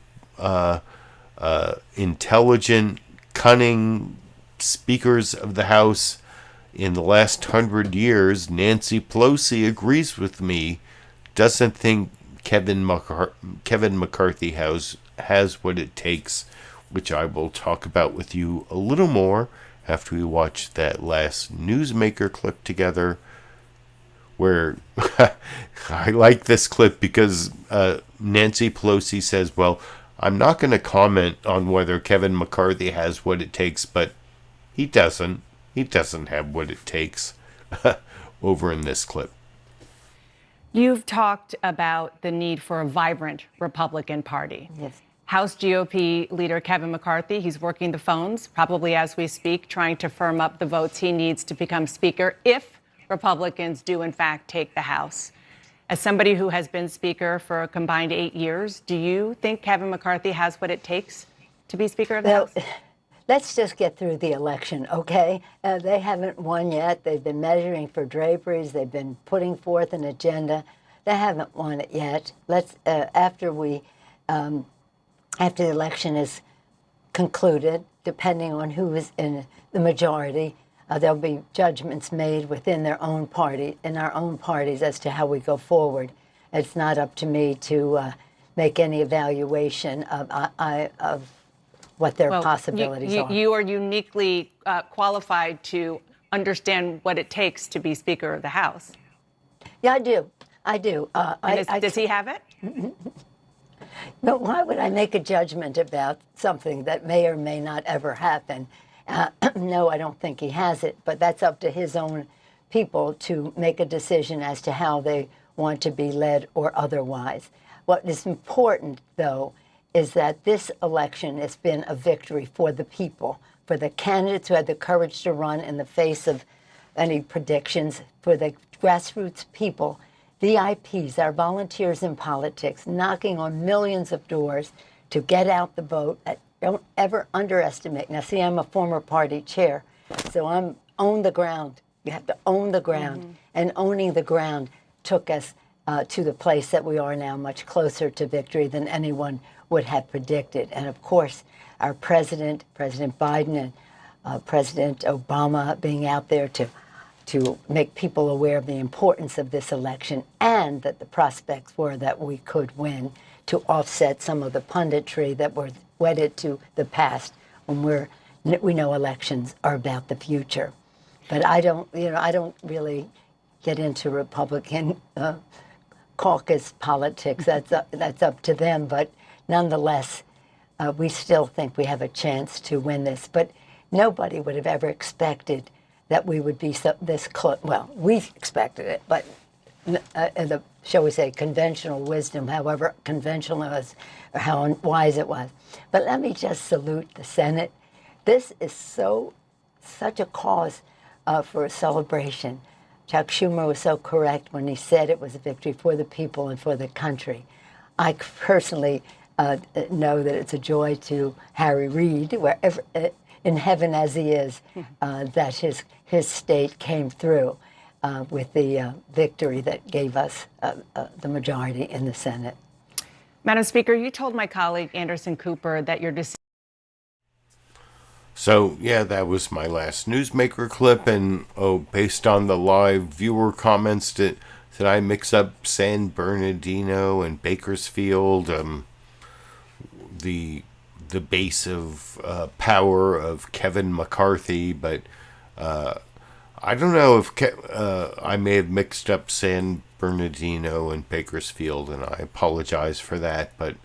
intelligent, cunning speakers of the House in the last 100 years, Nancy Pelosi, agrees with me, doesn't think Kevin McCarthy has what it takes, which I will talk about with you a little more after we watch that last newsmaker clip together, where I like this clip because Nancy Pelosi says, well, I'm not going to comment on whether Kevin McCarthy has what it takes, but he doesn't. He doesn't have what it takes over in this clip. You've talked about the need for a vibrant Republican Party. Yes. House GOP leader Kevin McCarthy, he's working the phones, probably as we speak, trying to firm up the votes he needs to become Speaker if Republicans do, in fact, take the House. As somebody who has been Speaker for a combined 8 years, do you think Kevin McCarthy has what it takes to be Speaker of the House? Let's just get through the election, okay? They haven't won yet. They've been measuring for draperies. They've been putting forth an agenda. They haven't won it yet. Let's after the election is concluded, depending on who is in the majority, there'll be judgments made within their own party, in our own parties, as to how we go forward. It's not up to me to make any evaluation of what their possibilities are. You are uniquely qualified to understand what it takes to be Speaker of the House. Yeah, I do. Does he have it? But why would I make a judgment about something that may or may not ever happen? No, I don't think he has it, but that's up to his own people to make a decision as to how they want to be led or otherwise. What is important, though, is that this election has been a victory for the people, for the candidates who had the courage to run in the face of any predictions, for the grassroots people, VIPs, our volunteers in politics, knocking on millions of doors to get out the vote. Don't ever underestimate. Now, see, I'm a former party chair, so I'm own the ground. You have to own the ground. Mm-hmm. And owning the ground took us to the place that we are now, much closer to victory than anyone would have predicted. And of course, our president, President Biden, and President Obama being out there to make people aware of the importance of this election and that the prospects were that we could win, to offset some of the punditry that were wedded to the past when we know elections are about the future. But I don't really get into Republican caucus politics. That's up to them. But nonetheless, we still think we have a chance to win this. But nobody would have ever expected that we would be this close. Well, we expected it, but the shall we say, conventional wisdom, however conventional it was, or how wise it was. But let me just salute the Senate. This is such a cause for a celebration. Chuck Schumer was so correct when he said it was a victory for the people and for the country. I personally know that it's a joy to Harry Reid, wherever in heaven as he is, that his state came through with the victory that gave us the majority in the Senate. Madam Speaker, you told my colleague Anderson Cooper that your decision. So, yeah, that was my last newsmaker clip, and based on the live viewer comments, did I mix up San Bernardino and Bakersfield, the base of power of Kevin McCarthy, but I don't know if I may have mixed up San Bernardino and Bakersfield, and I apologize for that, but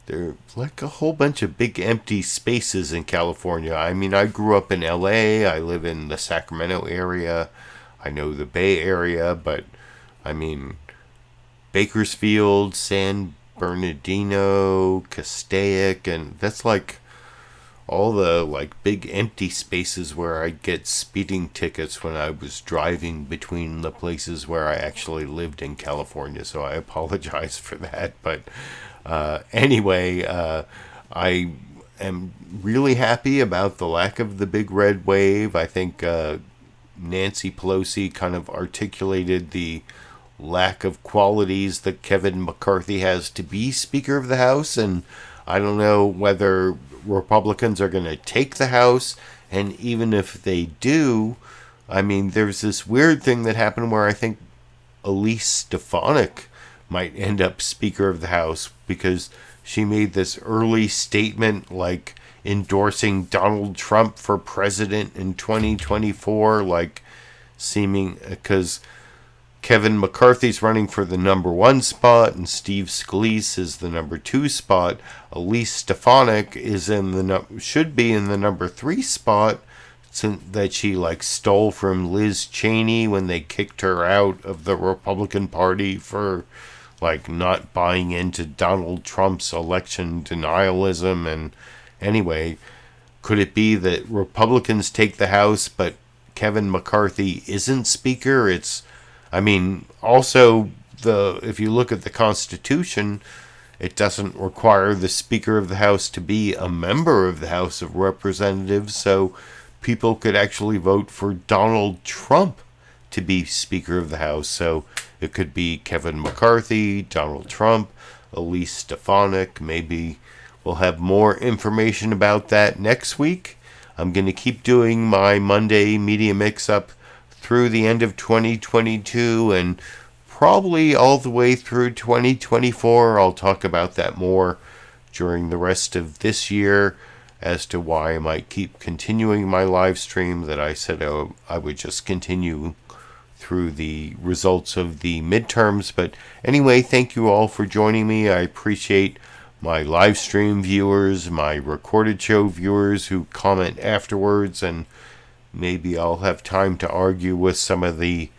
there are like a whole bunch of big empty spaces in California. I mean, I grew up in LA, I live in the Sacramento area, I know the Bay Area, but I mean, Bakersfield, San Bernardino, Castaic, and that's like all the like big empty spaces where I get speeding tickets when I was driving between the places where I actually lived in California. So I apologize for that. But anyway, I am really happy about the lack of the big red wave. I think Nancy Pelosi kind of articulated the lack of qualities that Kevin McCarthy has to be Speaker of the House, and I don't know whether Republicans are going to take the House, and even if they do, I mean, there's this weird thing that happened where I think Elise Stefanik might end up Speaker of the House because she made this early statement like endorsing Donald Trump for president in 2024, like seeming, because Kevin McCarthy's running for the #1 spot, and Steve Scalise is the #2 spot. Elise Stefanik is should be in the #3 spot, since that she like stole from Liz Cheney when they kicked her out of the Republican Party for like not buying into Donald Trump's election denialism. And anyway, could it be that Republicans take the House, but Kevin McCarthy isn't Speaker? I mean, also, if you look at the Constitution, it doesn't require the Speaker of the House to be a member of the House of Representatives, so people could actually vote for Donald Trump to be Speaker of the House. So it could be Kevin McCarthy, Donald Trump, Elise Stefanik. Maybe we'll have more information about that next week. I'm going to keep doing my Monday Media Mix-Up through the end of 2022 and probably all the way through 2024. I'll talk about that more during the rest of this year as to why I might keep continuing my live stream that I said I would just continue through the results of the midterms. But anyway, thank you all for joining me. I appreciate my live stream viewers, my recorded show viewers who comment afterwards, and maybe I'll have time to argue with some of the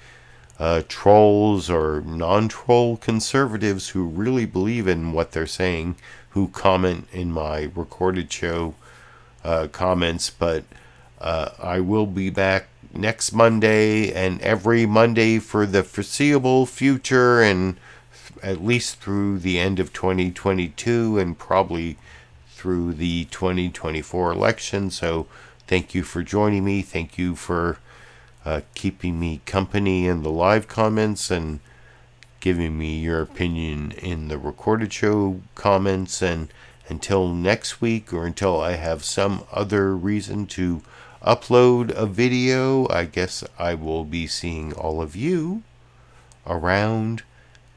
trolls or non-troll conservatives who really believe in what they're saying, who comment in my recorded show comments. But I will be back next Monday and every Monday for the foreseeable future, and at least through the end of 2022 and probably through the 2024 election. So thank you for joining me. Thank you for keeping me company in the live comments and giving me your opinion in the recorded show comments. And until next week, or until I have some other reason to upload a video, I guess I will be seeing all of you around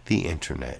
the internet.